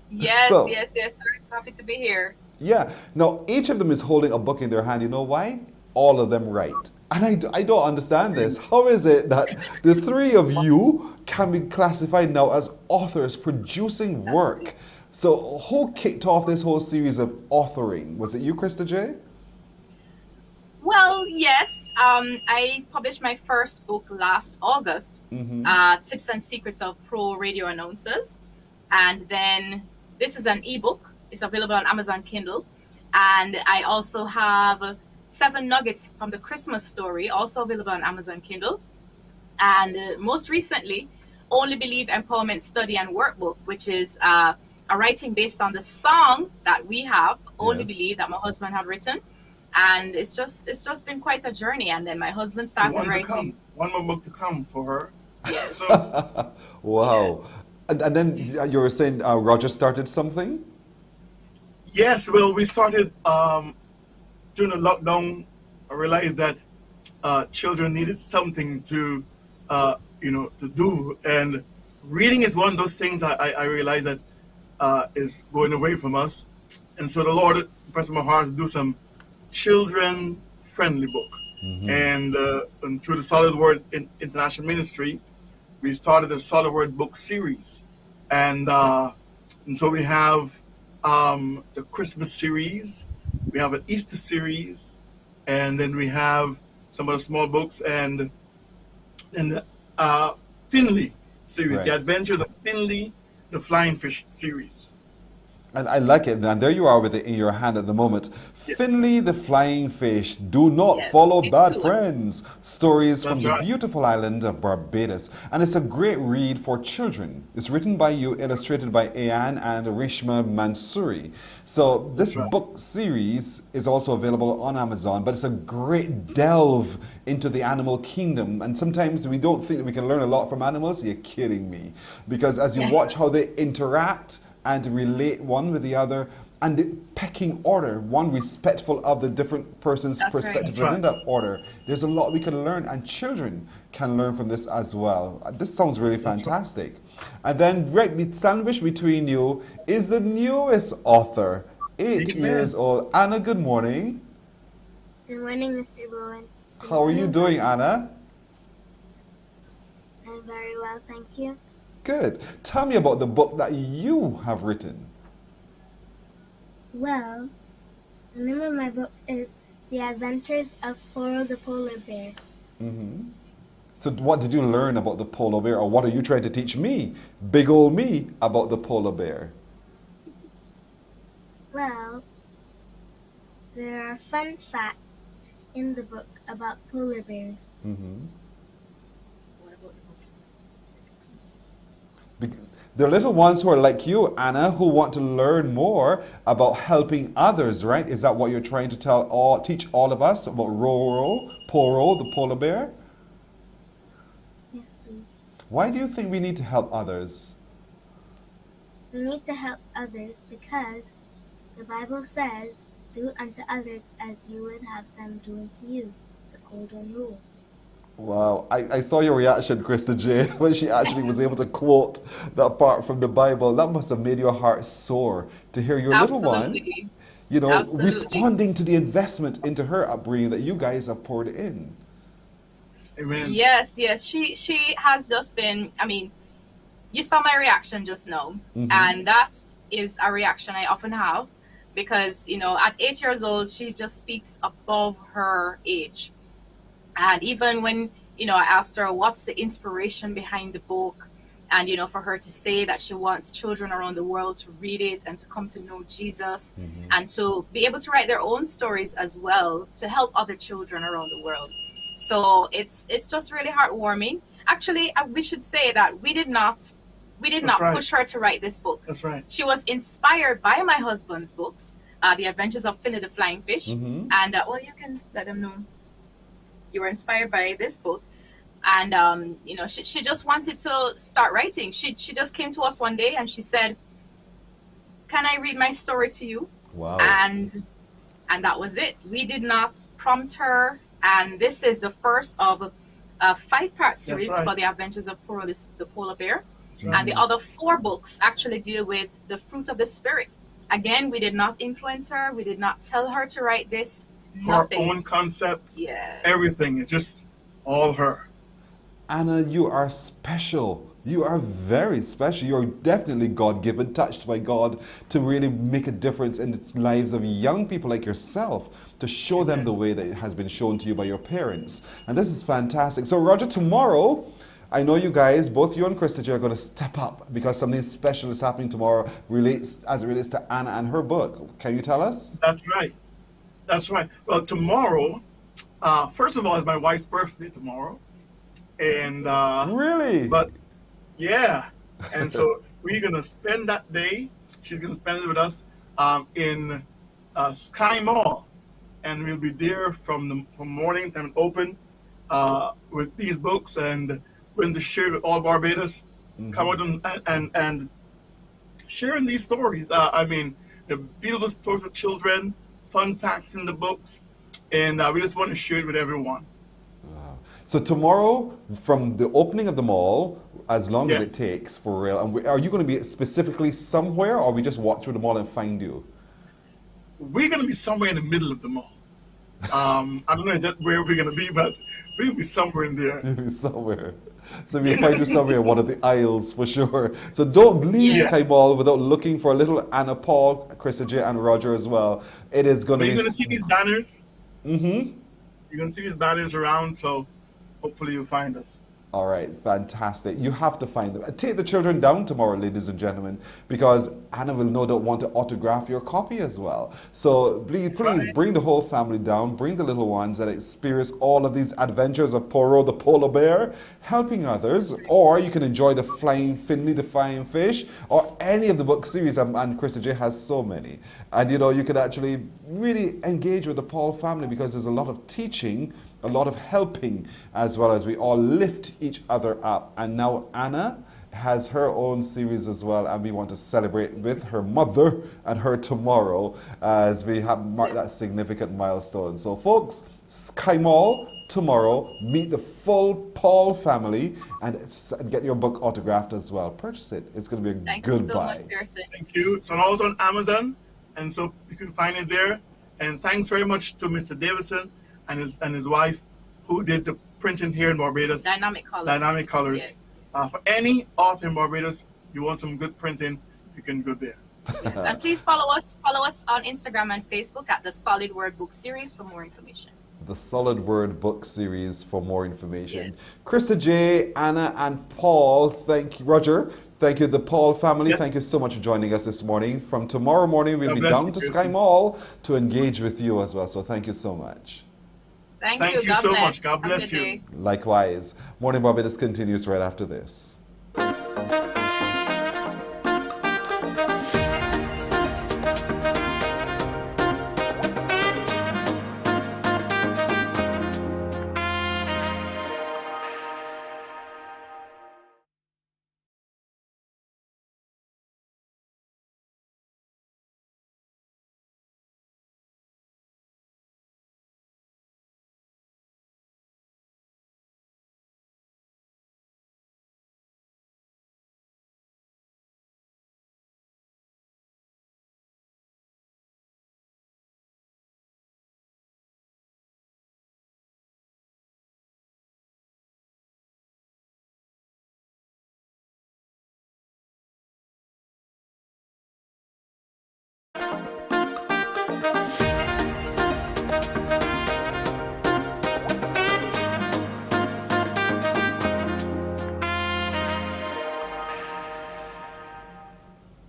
Yes, So- yes. Very happy to be here. Yeah. Now, each of them is holding a book in their hand. You know why? All of them write. And I don't understand this. How is it that the three of you can be classified now as authors producing work? So who kicked off this whole series of authoring? Was it you, Krista J? Well, yes. I published my first book last August, Tips and Secrets of Pro Radio Announcers. And then this is an ebook. It's available on Amazon Kindle. And I also have 7 Nuggets from the Christmas Story, also available on Amazon Kindle. And most recently, Only Believe Empowerment Study and Workbook, which is a writing based on the song that we have, Only Yes. Believe, that my husband had written. And it's just been quite a journey. And then my husband started writing. One more book to come for her. Yes. So, Wow. And then you were saying Roger started something? yes, well, we started during the lockdown. I realized that children needed something to, to do. And reading is one of those things I realized that is going away from us. And so the Lord impressed my heart to do some children-friendly book. And through the Solarword International Ministry, we started the Solarword book series. And so we have the Christmas series, we have an Easter series, and then we have some of the small books and the Finley series, Right. The Adventures of Finley, the Flying Fish series. And I like it. And there you are with it in your hand at the moment. Finley the Flying Fish. Do not follow bad friends. Stories from That's the right. beautiful island of Barbados. And it's a great read for children. It's written by you, illustrated by Ayan and Rishma Mansouri. So this book series is also available on Amazon, but it's a great delve into the animal kingdom. And sometimes we don't think that we can learn a lot from animals. You're kidding me. Because as you watch how they interact and relate one with the other, and the pecking order, one respectful of the different person's That's right. perspective That's within that order. There's a lot we can learn, and children can learn from this as well. This sounds really fantastic. And then right sandwiched between you is the newest author, 8 years old. Anna, good morning. Good morning, Mr. Bowen. How are you doing, Anna? I'm very well, thank you. Good. Tell me about the book that you have written. Well, the name of my book is The Adventures of Poro the Polar Bear. So what did you learn about the polar bear, or what are you trying to teach me, big old me, about the polar bear? Well, there are fun facts in the book about polar bears. They're little ones who are like you, Anna, who want to learn more about helping others, right? Is that what you're trying to teach all of us about Poro, the polar bear? Yes, please. Why do you think we need to help others? We need to help others because the Bible says, do unto others as you would have them do unto you. The golden rule. Wow, I saw your reaction, Krista J, when she actually was able to quote that part from the Bible. That must have made your heart soar to hear your little one, responding to the investment into her upbringing that you guys have poured in. Amen. Yes. She has just been, you saw my reaction just now. And that is a reaction I often have because, at 8 years old, she just speaks above her age. And even when, I asked her, what's the inspiration behind the book? And, for her to say that she wants children around the world to read it and to come to know Jesus and to be able to write their own stories as well to help other children around the world. So it's just really heartwarming. Actually, we should say that we did not We did That's not right. push her to write this book. That's right. She was inspired by my husband's books, The Adventures of Philly the Flying Fish. Mhm. And, well, you can let them know you were inspired by this book. And, you know, she just wanted to start writing. She just came to us one day and she said, "Can I read my story to you?" Wow. And that was it. We did not prompt her. And this is the first of a 5-part series right. for The Adventures of Poro the Polar Bear. right. And the other 4 books actually deal with the fruit of the spirit. Again, we did not influence her. We did not tell her to write this. Her Nothing. own concepts, Yeah. everything. It's just all her. Anna, you are special. You are very special. You're definitely God-given, touched by God to really make a difference in the lives of young people like yourself, to show them the way that it has been shown to you by your parents. And this is fantastic. So, Roger, tomorrow, I know you guys, both you and Krista, are going to step up because something special is happening tomorrow as it relates to Anna and her book. Can you tell us? That's right. That's right. Well, tomorrow, first of all, is my wife's birthday tomorrow. And really? But yeah. And so we're going to spend that day. She's going to spend it with us in Sky Mall. And we'll be there from morning time open with these books and going to share with all Barbados, come out and sharing these stories. I mean, the beautiful stories for children, fun facts in the books, and we just want to share it with everyone. Wow. So tomorrow, from the opening of the mall, as long as it Yes. takes, for real, and are you going to be specifically somewhere, or we just walk through the mall and find you? We're going to be somewhere in the middle of the mall. I don't know exactly where we're going to be, but we'll be somewhere in there. You'll be somewhere. So we'll find you somewhere in one of the aisles for sure. So don't leave Yeah. Sky Mall without looking for a little Anna, Paul, Krista J, and Roger as well. It is going to But be... you're going to see these banners. Mm-hmm. You're going to see these banners around, so hopefully you'll find us. All right, fantastic. You have to find them. Take the children down tomorrow, ladies and gentlemen, because Anna will no doubt want to autograph your copy as well. So please bring the whole family down, bring the little ones and experience all of these adventures of Poro the polar bear, helping others, or you can enjoy the Finley the Flying Fish, or any of the book series, and Krista J has so many. And you know, you can actually really engage with the Paul family because there's a lot of teaching, a lot of helping, as well as we all lift each other up. And now Anna has her own series as well, and we want to celebrate with her mother and her tomorrow as we have marked that significant milestone. So folks, Sky Mall tomorrow, meet the full Paul family and get your book autographed as well. Purchase it. It's going to be a good buy. Thank you. It's also on Amazon, and so you can find it there. And thanks very much to Mr. Davison and his wife, who did the printing here in Barbados. Dynamic Colors. Dynamic Colors. Yes. For any author in Barbados, you want some good printing, you can go there. Yes. And please follow us on Instagram and Facebook at the Solid Word Book Series for more information. The Solid Word book series for more information. Yes. Krista J, Anna, and Paul, thank you. Roger, thank you. The Paul family, Yes. thank you so much for joining us this morning. From tomorrow morning, we'll God be bless down you, to Krista. Sky Mall to engage with you as well. So thank you so much. Thank you. God so bless. much. God Have a bless good you. day. Likewise. Morning Barbados continues right after this.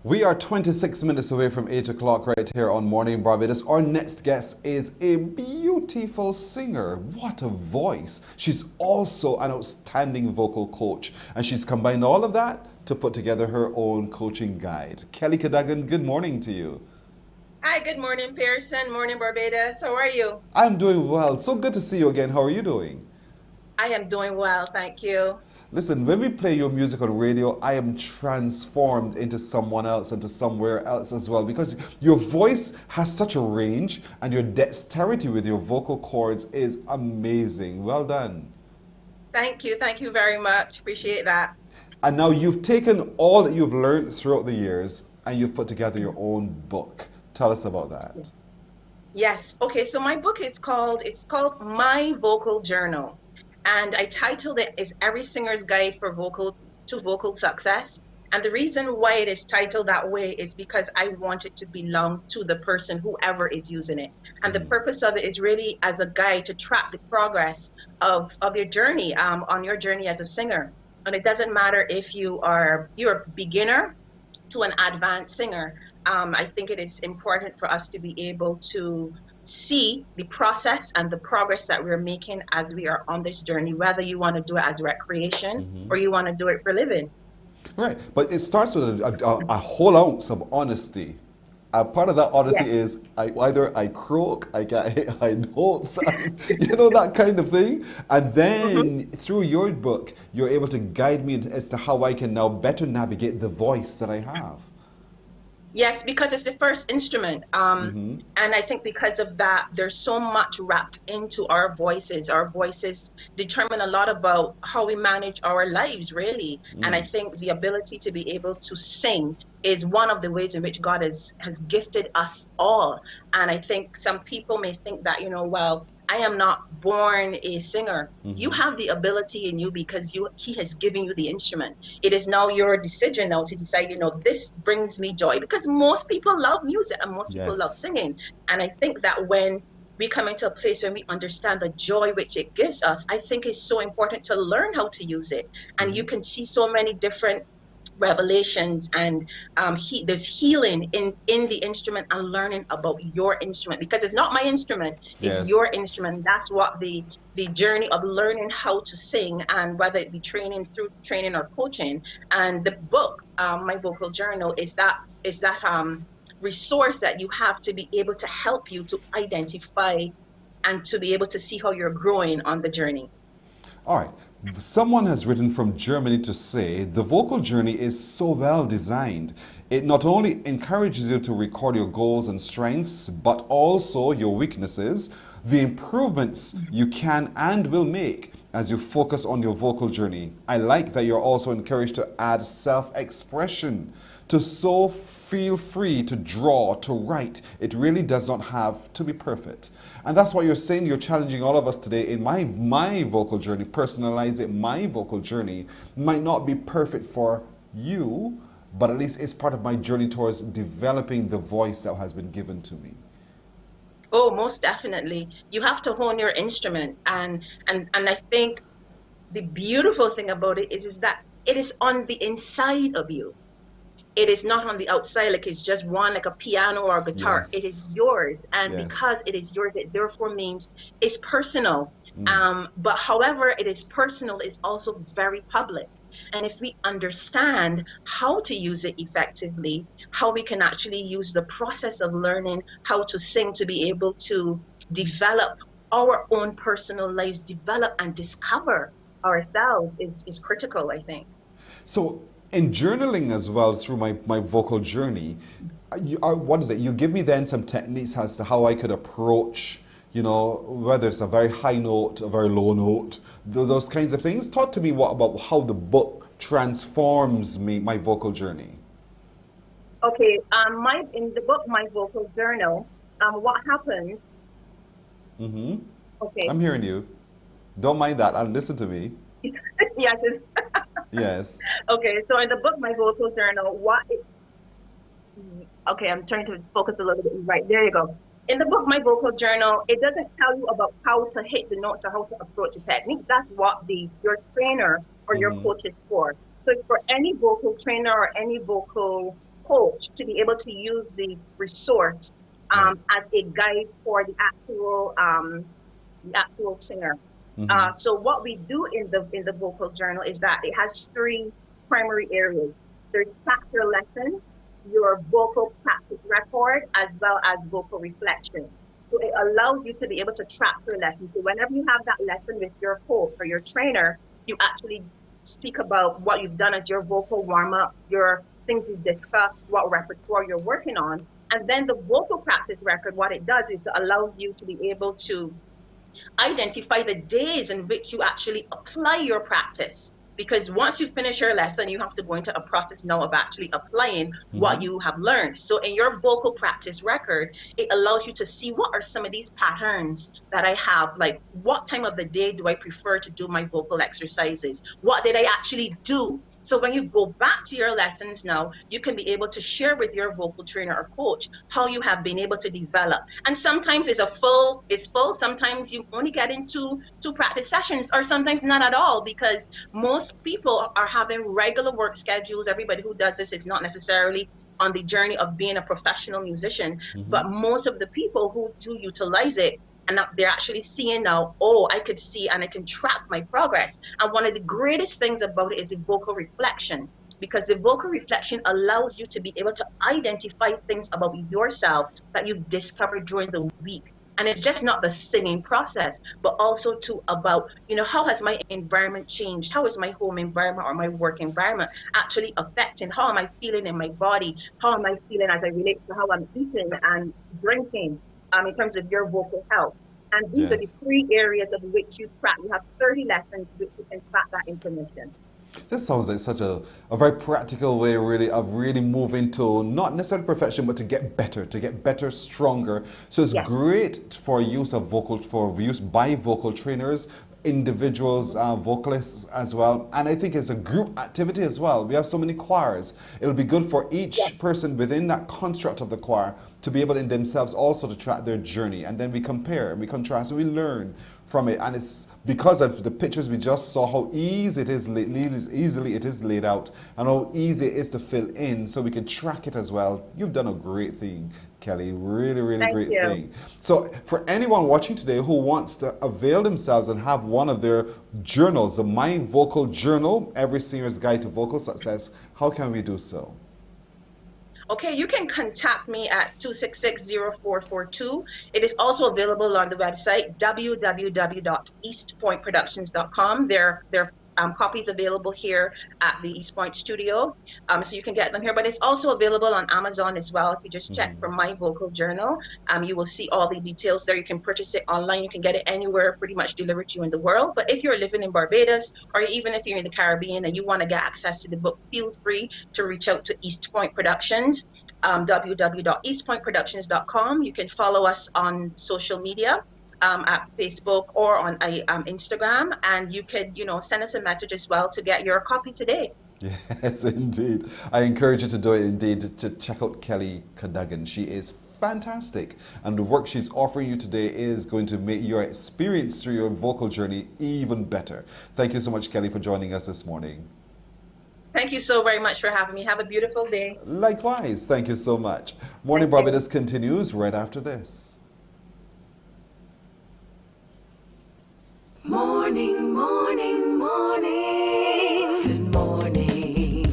We are 26 minutes away from 8 o'clock right here on Morning Barbados. Our next guest is a beautiful singer. What a voice. She's also an outstanding vocal coach, and she's combined all of that to put together her own coaching guide. Kelly Cadogan, good morning to you. Hi, good morning, Pearson. Morning, Barbados. How are you? I'm doing well. So good to see you again. How are you doing? I am doing well, thank you. Listen, when we play your music on radio, I am transformed into someone else, into somewhere else as well, because your voice has such a range and your dexterity with your vocal cords is amazing. Well done. Thank you very much. Appreciate that. And now you've taken all that you've learned throughout the years and you've put together your own book. Tell us about that. Yes. Okay, so my book is called My Vocal Journal. And I titled it is Every Singer's Guide for Vocal Success. And the reason why it is titled that way is because I want it to belong to the person, whoever is using it. And the purpose of it is really as a guide to track the progress of your journey, on your journey as a singer. And it doesn't matter if you're a beginner to an advanced singer. I think it is important for us to be able to see the process and the progress that we're making as we are on this journey, whether you want to do it as recreation or you want to do it for living. Right, but it starts with a whole ounce of honesty. Part of that honesty is I croak, I get hit high notes, you know, that kind of thing. And then through your book, you're able to guide me as to how I can now better navigate the voice that I have. Yes, because it's the first instrument. And I think because of that, there's so much wrapped into our voices. Our voices determine a lot about how we manage our lives, really. And I think the ability to be able to sing is one of the ways in which God has gifted us all. And I think some people may think that, you know, well, I am not born a singer. You have the ability in you because he has given you the instrument. It is now your decision now to decide, you know, this brings me joy, because most people love music and most people love singing. And I think that when we come into a place where we understand the joy which it gives us, I think it's so important to learn how to use it. And you can see so many different revelations and there's healing in the instrument and learning about your instrument, because it's not my instrument, it's your instrument. That's what the journey of learning how to sing, and whether it be through training or coaching. And the book, My Vocal Journal, is that resource that you have to be able to help you to identify and to be able to see how you're growing on the journey. All right. Someone has written from Germany to say the vocal journey is so well designed. It not only encourages you to record your goals and strengths, but also your weaknesses, the improvements you can and will make as you focus on your vocal journey. I like that you're also encouraged to add self-expression, to feel free to draw, to write. It really does not have to be perfect. And that's why you're saying you're challenging all of us today in my vocal journey. Personalize it. My vocal journey might not be perfect for you, but at least it's part of my journey towards developing the voice that has been given to me. Oh, most definitely. You have to hone your instrument. And I think the beautiful thing about it is that it is on the inside of you. It is not on the outside, like it's just one, like a piano or a guitar. It is yours. And because it is yours, it therefore means it's personal. But however it is personal, it's also very public. And if we understand how to use it effectively, how we can actually use the process of learning how to sing to be able to develop our own personal lives, develop and discover ourselves is critical, I think. So in journaling as well, through my vocal journey, what is it? You give me then some techniques as to how I could approach, you know, whether it's a very high note, a very low note, those kinds of things. Talk to me about how the book transforms my vocal journey. Okay, in the book, My Vocal Journal, what happens? Okay. I'm hearing you. Don't mind that. Listen to me. Yes. Yes. Okay, so in the book, My Vocal Journal, okay, I'm trying to focus a little bit. Right, there you go. In the book, My Vocal Journal, it doesn't tell you about how to hit the notes or how to approach the technique. That's what your trainer or your coach is for. So for any vocal trainer or any vocal coach to be able to use the resource as a guide for the actual singer. So what we do in the vocal journal is that it has three primary areas. There's chapter lesson, your vocal practice record, as well as vocal reflection. So it allows you to be able to track your lesson. So whenever you have that lesson with your coach or your trainer, you actually speak about what you've done as your vocal warm-up, your things you've discussed, what repertoire you're working on. And then the vocal practice record, what it does is it allows you to be able to identify the days in which you actually apply your practice. Because once you finish your lesson, you have to go into a process now of actually applying what you have learned. So in your vocal practice record, it allows you to see what are some of these patterns that I have, like what time of the day do I prefer to do my vocal exercises? What did I actually do? So when you go back to your lessons now, you can be able to share with your vocal trainer or coach how you have been able to develop. And sometimes it's full. Sometimes you only get into two practice sessions, or sometimes not at all, because most people are having regular work schedules. Everybody who does this is not necessarily on the journey of being a professional musician, but most of the people who do utilize it, and they're actually seeing now, oh, I could see and I can track my progress. And one of the greatest things about it is the vocal reflection, because the vocal reflection allows you to be able to identify things about yourself that you've discovered during the week. And it's just not the singing process, but also about, how has my environment changed? How is my home environment or my work environment actually affecting? How am I feeling in my body? How am I feeling as I relate to how I'm eating and drinking in terms of your vocal health? And these are the three areas of which you track. You have 30 lessons which you can track that information. This sounds like such a very practical way of really moving to not necessarily perfection, but to get better, stronger. So it's great for use by vocal trainers, individuals, vocalists as well. And I think it's a group activity as well. We have so many choirs. It'll be good for each person within that construct of the choir to be able in themselves also to track their journey. And then we compare, we contrast, we learn from it. And it's because of the pictures we just saw, how easily it is laid out and how easy it is to fill in, so we can track it as well. You've done a great thing, Kelly. Really great thing. So for anyone watching today who wants to avail themselves and have one of their journals, the My Vocal Journal, Every Singer's Guide to Vocal Success, how can we do so? Okay, you can contact me at 266-0442. It is also available on the website, www.eastpointproductions.com. There are copies available here at the East Point studio, so you can get them here. But it's also available on Amazon as well. If you just check for My Vocal Journal, you will see all the details there. You can purchase it online. You can get it anywhere, pretty much delivered to you in the world. But if you're living in Barbados, or even if you're in the Caribbean and you want to get access to the book, feel free to reach out to East Point Productions, www.eastpointproductions.com. You can follow us on social media, at Facebook or on Instagram, and you could, send us a message as well to get your copy today. Yes, indeed. I encourage you to do it indeed, to check out Kelly Cadogan. She is fantastic, and the work she's offering you today is going to make your experience through your vocal journey even better. Thank you so much, Kelly, for joining us this morning. Thank you so very much for having me. Have a beautiful day. Likewise. Thank you so much. Morning Barbados continues right after this. Morning, morning, morning. Good morning.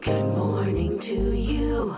Good morning to you.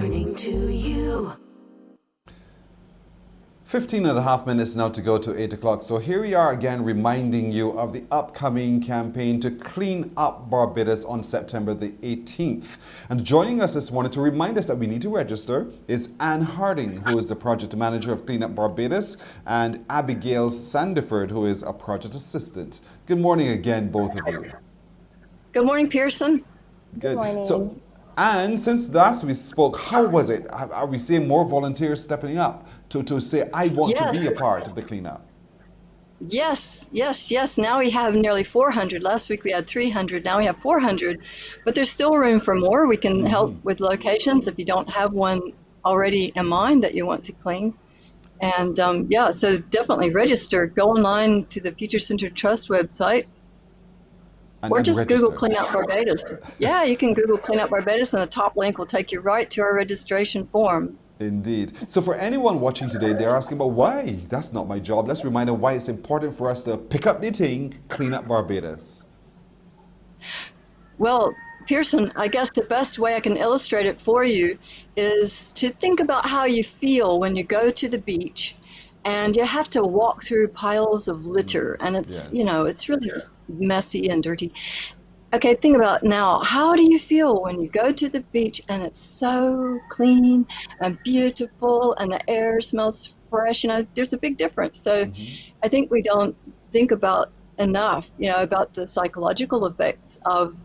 morning to you. 15 and a half minutes now to go to 8 o'clock. So here we are again reminding you of the upcoming campaign to clean up Barbados on September the 18th. And joining us this morning to remind us that we need to register is Anne Harding, who is the project manager of Clean Up Barbados, and Abigail Sandiford, who is a project assistant. Good morning again, both of you. Good morning, Pearson. Good morning. So, and since last we spoke, how was it? Are we seeing more volunteers stepping up to say, I want to be a part of the cleanup? Yes. Now we have nearly 400. Last week we had 300. Now we have 400. But there's still room for more. We can help with locations if you don't have one already in mind that you want to clean. And so definitely register. Go online to the Future Center Trust website. Or just register. Google Clean Up Barbados. Yeah, you can Google Clean Up Barbados and the top link will take you right to our registration form. Indeed. So for anyone watching today, they're asking about why? That's not my job. Let's remind them why it's important for us to pick up the thing, Clean Up Barbados. Well, Pearson, I guess the best way I can illustrate it for you is to think about how you feel when you go to the beach and you have to walk through piles of litter and it's, it's really messy and dirty. Okay, think about now, how do you feel when you go to the beach and it's so clean and beautiful and the air smells fresh? There's a big difference. So I think we don't think about enough, about the psychological effects of,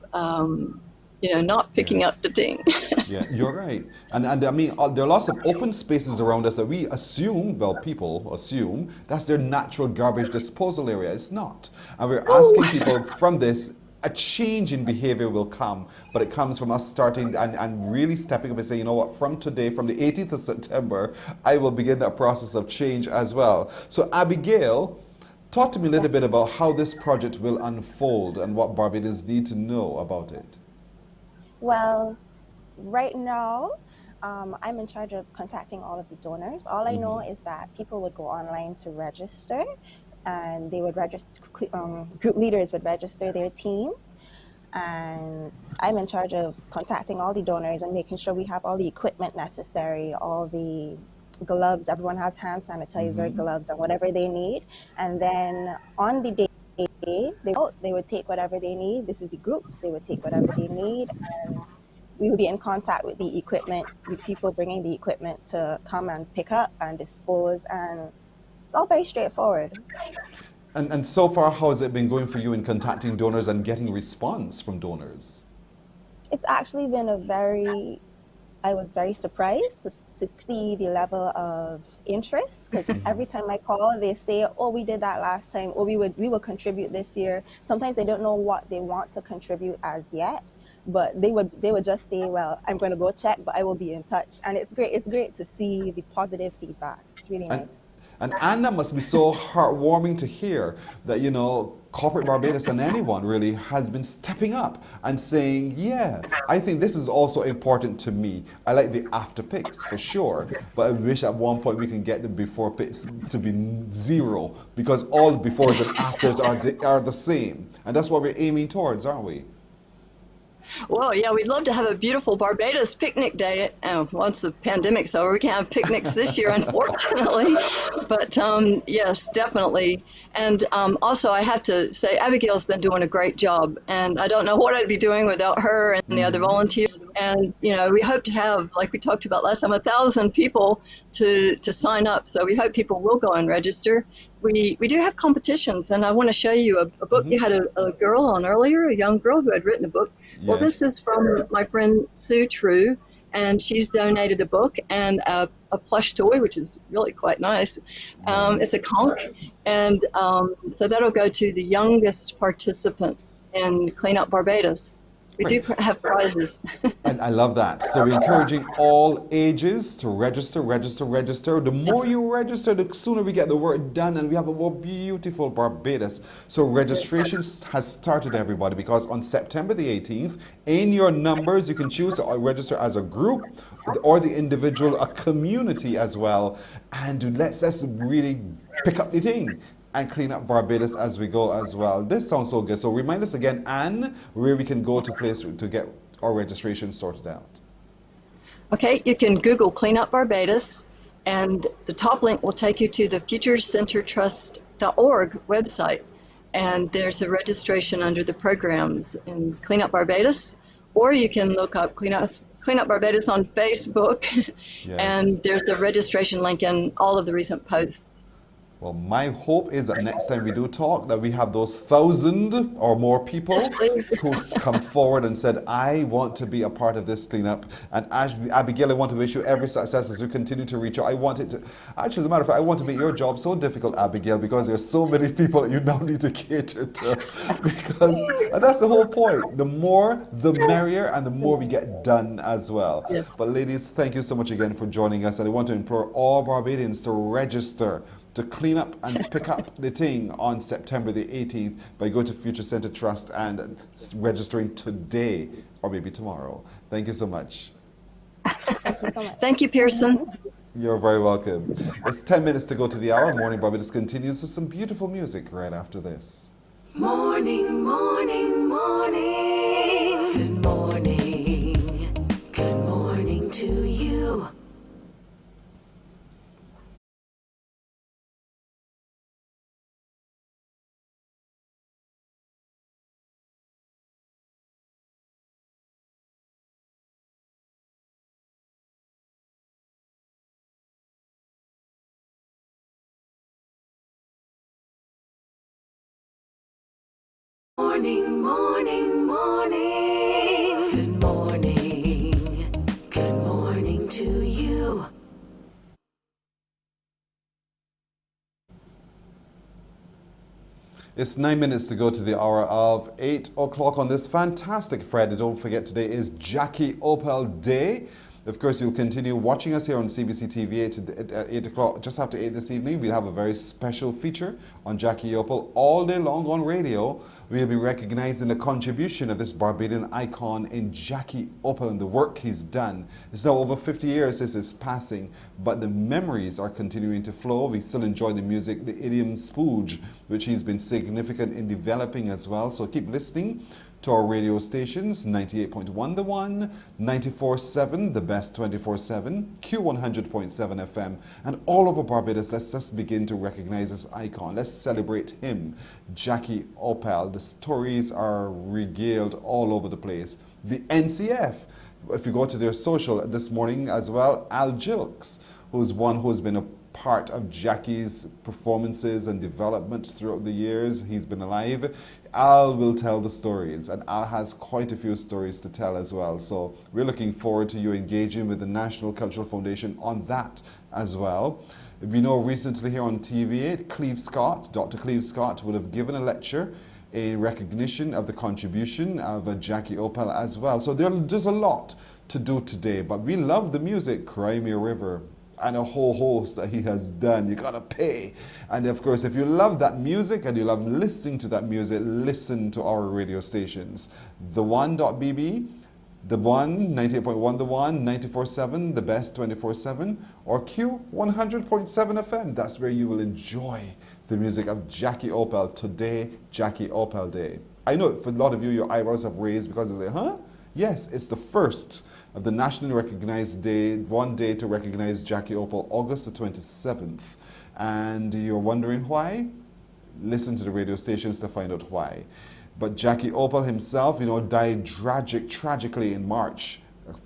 not picking up the thing. Yeah, you're right. And I mean, there are lots of open spaces around us that we assume, people assume, that's their natural garbage disposal area. It's not. And we're asking people from this, a change in behavior will come, but it comes from us starting and really stepping up and saying, you know what, from today, from the 18th of September, I will begin that process of change as well. So Abigail, talk to me a little bit about how this project will unfold and what Barbadians need to know about it. Well, right now, I'm in charge of contacting all of the donors. All I know is that people would go online to register, and they would register, group leaders would register their teams. And I'm in charge of contacting all the donors and making sure we have all the equipment necessary, all the gloves, everyone has hand sanitizer, gloves, and whatever they need. And then on the day, they would take whatever they need. This is the groups. They would take whatever they need, and we would be in contact with the equipment, with people bringing the equipment to come and pick up and dispose, and it's all very straightforward. And so far, how has it been going for you in contacting donors and getting response from donors? It's actually been I was very surprised to see the level of interest, because every time I call, they say, oh, we did that last time, or we will contribute this year. Sometimes they don't know what they want to contribute as yet, but they would just say, well, I'm going to go check, but I will be in touch. And it's great to see the positive feedback. It's really nice. And that must be so heartwarming to hear that, corporate Barbados and anyone really has been stepping up and saying, yeah, I think this is also important to me. I like the after pics for sure, but I wish at one point we can get the before pics to be zero, because all the befores and afters are the same. And that's what we're aiming towards, aren't we? Well, yeah, we'd love to have a beautiful Barbados picnic day. Once the pandemic's over, we can't have picnics this year, unfortunately. But yes, definitely. And also, I have to say, Abigail's been doing a great job. And I don't know what I'd be doing without her and the other volunteers. And, we hope to have, like we talked about last time, 1,000 people to sign up. So we hope people will go and register. We do have competitions, and I want to show you a book. You had a girl on earlier, a young girl who had written a book. Yes. Well, this is from my friend Sue True, and she's donated a book and a plush toy, which is really quite nice. It's a conch, and so that'll go to the youngest participant in Clean Up Barbados. We do have prizes. And I love that. So we're encouraging all ages to register. The more you register, the sooner we get the work done and we have a more beautiful Barbados. So registration has started, everybody, because on September the 18th, in your numbers, you can choose to register as a group or the individual, a community as well. And let's really pick up the thing and clean up Barbados as we go as well. This sounds so good. So remind us again, Anne, where we can go to place to get our registration sorted out. Okay, you can Google Clean Up Barbados, and the top link will take you to the futurecentertrust.org website. And there's a registration under the programs in Clean Up Barbados, or you can look up Clean Up Barbados on Facebook, and there's a registration link in all of the recent posts. Well, my hope is that next time we do talk, that we have those 1,000 or more people who've come forward and said, I want to be a part of this cleanup. And Abigail, I want to wish you every success as we continue to reach out. I want it to, actually, as a matter of fact, I want to make your job so difficult, Abigail, because there's so many people that you now need to cater to. And that's the whole point. The more, the merrier, and the more we get done as well. Yes. But ladies, thank you so much again for joining us. And I want to implore all Barbadians to register to clean up and pick up the thing on September the 18th by going to Future Center Trust and registering today or maybe tomorrow. Thank you so much. Thank you so much. Thank you, Pearson. You're very welcome. It's 10 minutes to go to the hour. Morning Barbados continues with some beautiful music right after this. Morning, morning, morning. Good morning. Good morning to you. Morning, morning, morning. Good morning. Good morning to you. It's 9 minutes to go to the hour of 8 o'clock on this fantastic Friday. Don't forget, today is Jackie Oppel Day. Of course, you'll continue watching us here on CBC TV at 8 o'clock. Just after 8 this evening, we'll have a very special feature on Jackie Oppel all day long on radio. We'll be recognizing the contribution of this Barbadian icon in Jackie Oppel and the work he's done. It's now over 50 years since his passing, but the memories are continuing to flow. We still enjoy the music, the idiom spooge, which he's been significant in developing as well. So keep listening to our radio stations, 98.1 The One, 94.7 The Best 24/7, Q100.7 FM, and all over Barbados. Let's just begin to recognize this icon. Let's celebrate him, Jackie Oppel. The stories are regaled all over the place. The NCF, if you go to their social this morning as well, Al Jilks, who's one who's been a part of Jackie's performances and development throughout the years he's been alive. Al will tell the stories, and Al has quite a few stories to tell as well. So we're looking forward to you engaging with the National Cultural Foundation on that as well. We know recently here on TV, Cleve Scott, Dr. Cleve Scott, would have given a lecture in recognition of the contribution of Jackie Oppel as well. So there's a lot to do today, but we love the music, Cry Me a River, and a whole host that he has done. You gotta pay. And of course, if you love that music and you love listening to that music, listen to our radio stations. The One.bb, The One, 98.1 The One, 94.7 The Best 24/7, or Q100.7 FM. That's where you will enjoy the music of Jackie Oppel. Today, Jackie Oppel Day. I know for a lot of you, your eyebrows have raised because they say, huh? Yes, it's the first of the nationally recognized day, one day to recognize Jackie Oppel, August the 27th. And you're wondering why? Listen to the radio stations to find out why. But Jackie Oppel himself, died tragically in March,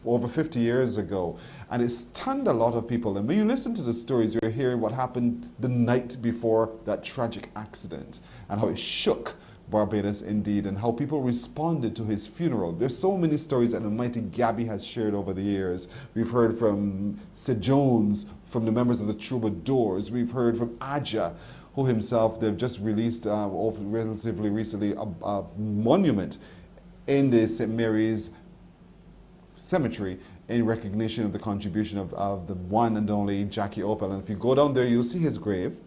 over 50 years ago. And it stunned a lot of people. And when you listen to the stories, you're hearing what happened the night before that tragic accident and how it shook Barbados indeed, and how people responded to his funeral. There's so many stories that the mighty Gabby has shared over the years. We've heard from Sid Jones, from the members of the Troubadours. We've heard from Aja, who himself, they've just released relatively recently a monument in the St. Mary's Cemetery in recognition of the contribution of the one and only Jackie Oppel. And if you go down there, you'll see his grave.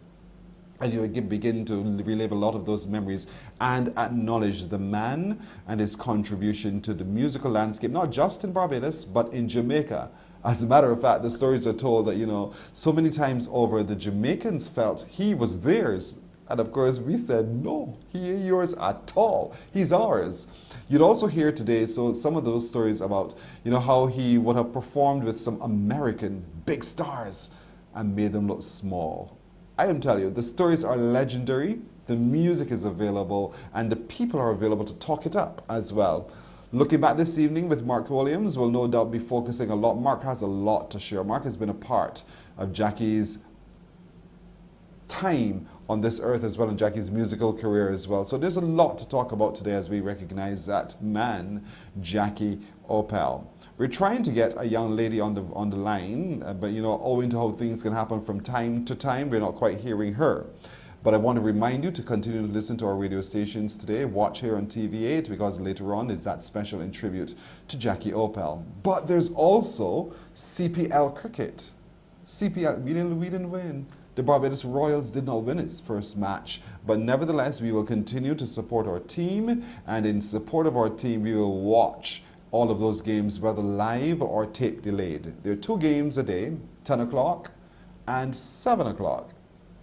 And you begin to relive a lot of those memories and acknowledge the man and his contribution to the musical landscape, not just in Barbados, but in Jamaica. As a matter of fact, the stories are told that, so many times over, the Jamaicans felt he was theirs And of course, we said, no, he ain't yours at all. He's ours. You'd also hear today, so some of those stories about, how he would have performed with some American big stars and made them look small. I am telling you, the stories are legendary, the music is available, and the people are available to talk it up as well. Looking back this evening with Mark Williams, we'll no doubt be focusing a lot. Mark has a lot to share. Mark has been a part of Jackie's time on this earth as well, and Jackie's musical career as well. So there's a lot to talk about today as we recognize that man, Jackie Oppel. We're trying to get a young lady on the line, but owing to how things can happen from time to time, we're not quite hearing her. But I want to remind you to continue to listen to our radio stations today. Watch here on TV8 because later on is that special in tribute to Jackie Oppel. But there's also CPL cricket. CPL, we didn't win. The Barbados Royals did not win its first match, but nevertheless, we will continue to support our team, and in support of our team, we will watch all of those games, whether live or tape delayed. There are 2 games a day, 10 o'clock and 7 o'clock.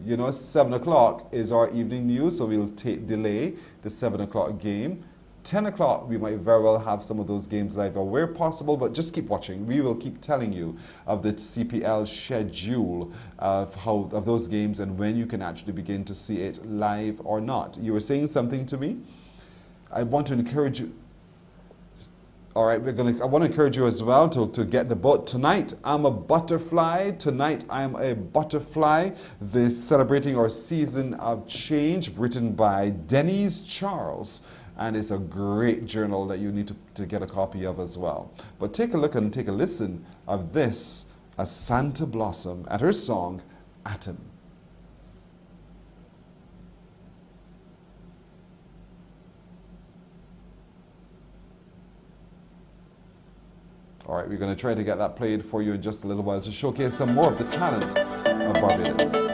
7 o'clock is our evening news, so we'll tape delay the 7 o'clock game. 10 o'clock, we might very well have some of those games live where possible, but just keep watching. We will keep telling you of the CPL schedule of those games and when you can actually begin to see it live or not. You were saying something to me. I want to encourage you. All right, I want to encourage you as well to get the book. Tonight, I'm a Butterfly. Tonight, I'm a Butterfly. Celebrating our season of change, written by Denise Charles. And it's a great journal that you need to get a copy of as well. But take a look and take a listen of this, a Santa Blossom, at her song, Atom. All right, we're going to try to get that played for you in just a little while to showcase some more of the talent of Barbados.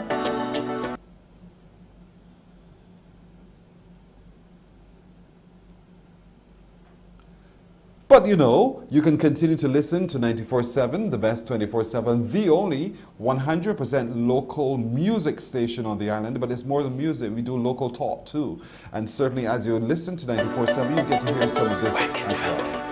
But you can continue to listen to 94.7, the best 24/7, the only 100% local music station on the island. But it's more than music, we do local talk too. And certainly as you listen to 94.7, you get to hear some of this as well.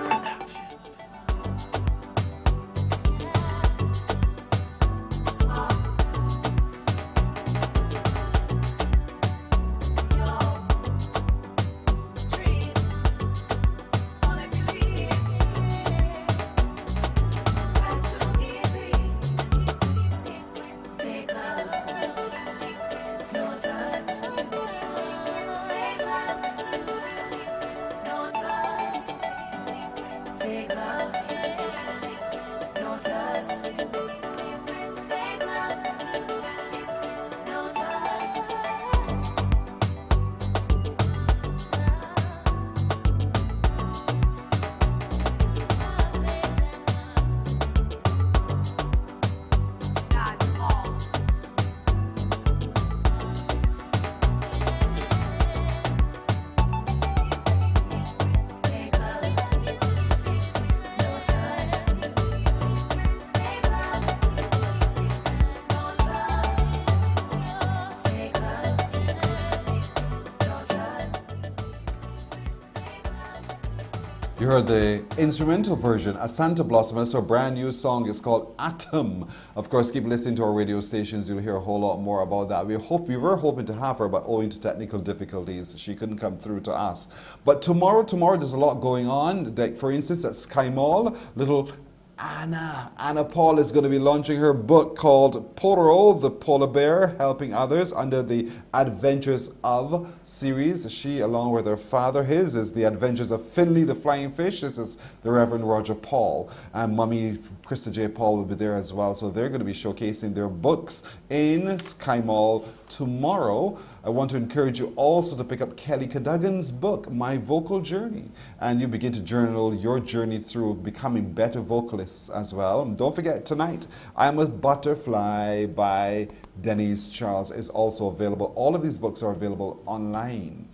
You heard the instrumental version, A Santa Blossom. It's her brand new song. It's called Atom. Of course, keep listening to our radio stations. You'll hear a whole lot more about that. We were hoping to have her, but owing to technical difficulties, she couldn't come through to us. But tomorrow, there's a lot going on. Like, for instance, at Sky Mall, little Anna Paul is going to be launching her book called Poro, the Polar Bear, Helping Others, under the Adventures of series. She, along with her father, is the Adventures of Finley the Flying Fish. This is the Reverend Roger Paul. And Mummy Krista J. Paul will be there as well. So they're going to be showcasing their books in Sky Mall tomorrow. I want to encourage you also to pick up Kelly Cadogan's book, My Vocal Journey, and you begin to journal your journey through becoming better vocalists as well. And don't forget, tonight, I'm a Butterfly by Denise Charles is also available. All of these books are available online.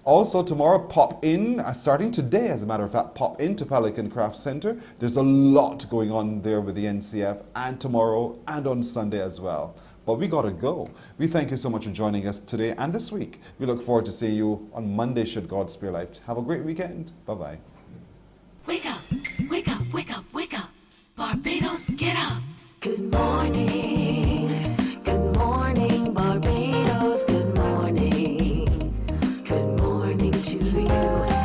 Also tomorrow, pop in, starting today as a matter of fact, pop into Pelican Craft Center. There's a lot going on there with the NCF, and tomorrow and on Sunday as well. but we got to go. We thank you so much for joining us today and this week. We look forward to seeing you on Monday, should God spare life. Have a great weekend. Bye-bye. Wake up, wake up, wake up, wake up. Barbados, get up. Good morning. Good morning, Barbados. Good morning. Good morning to you.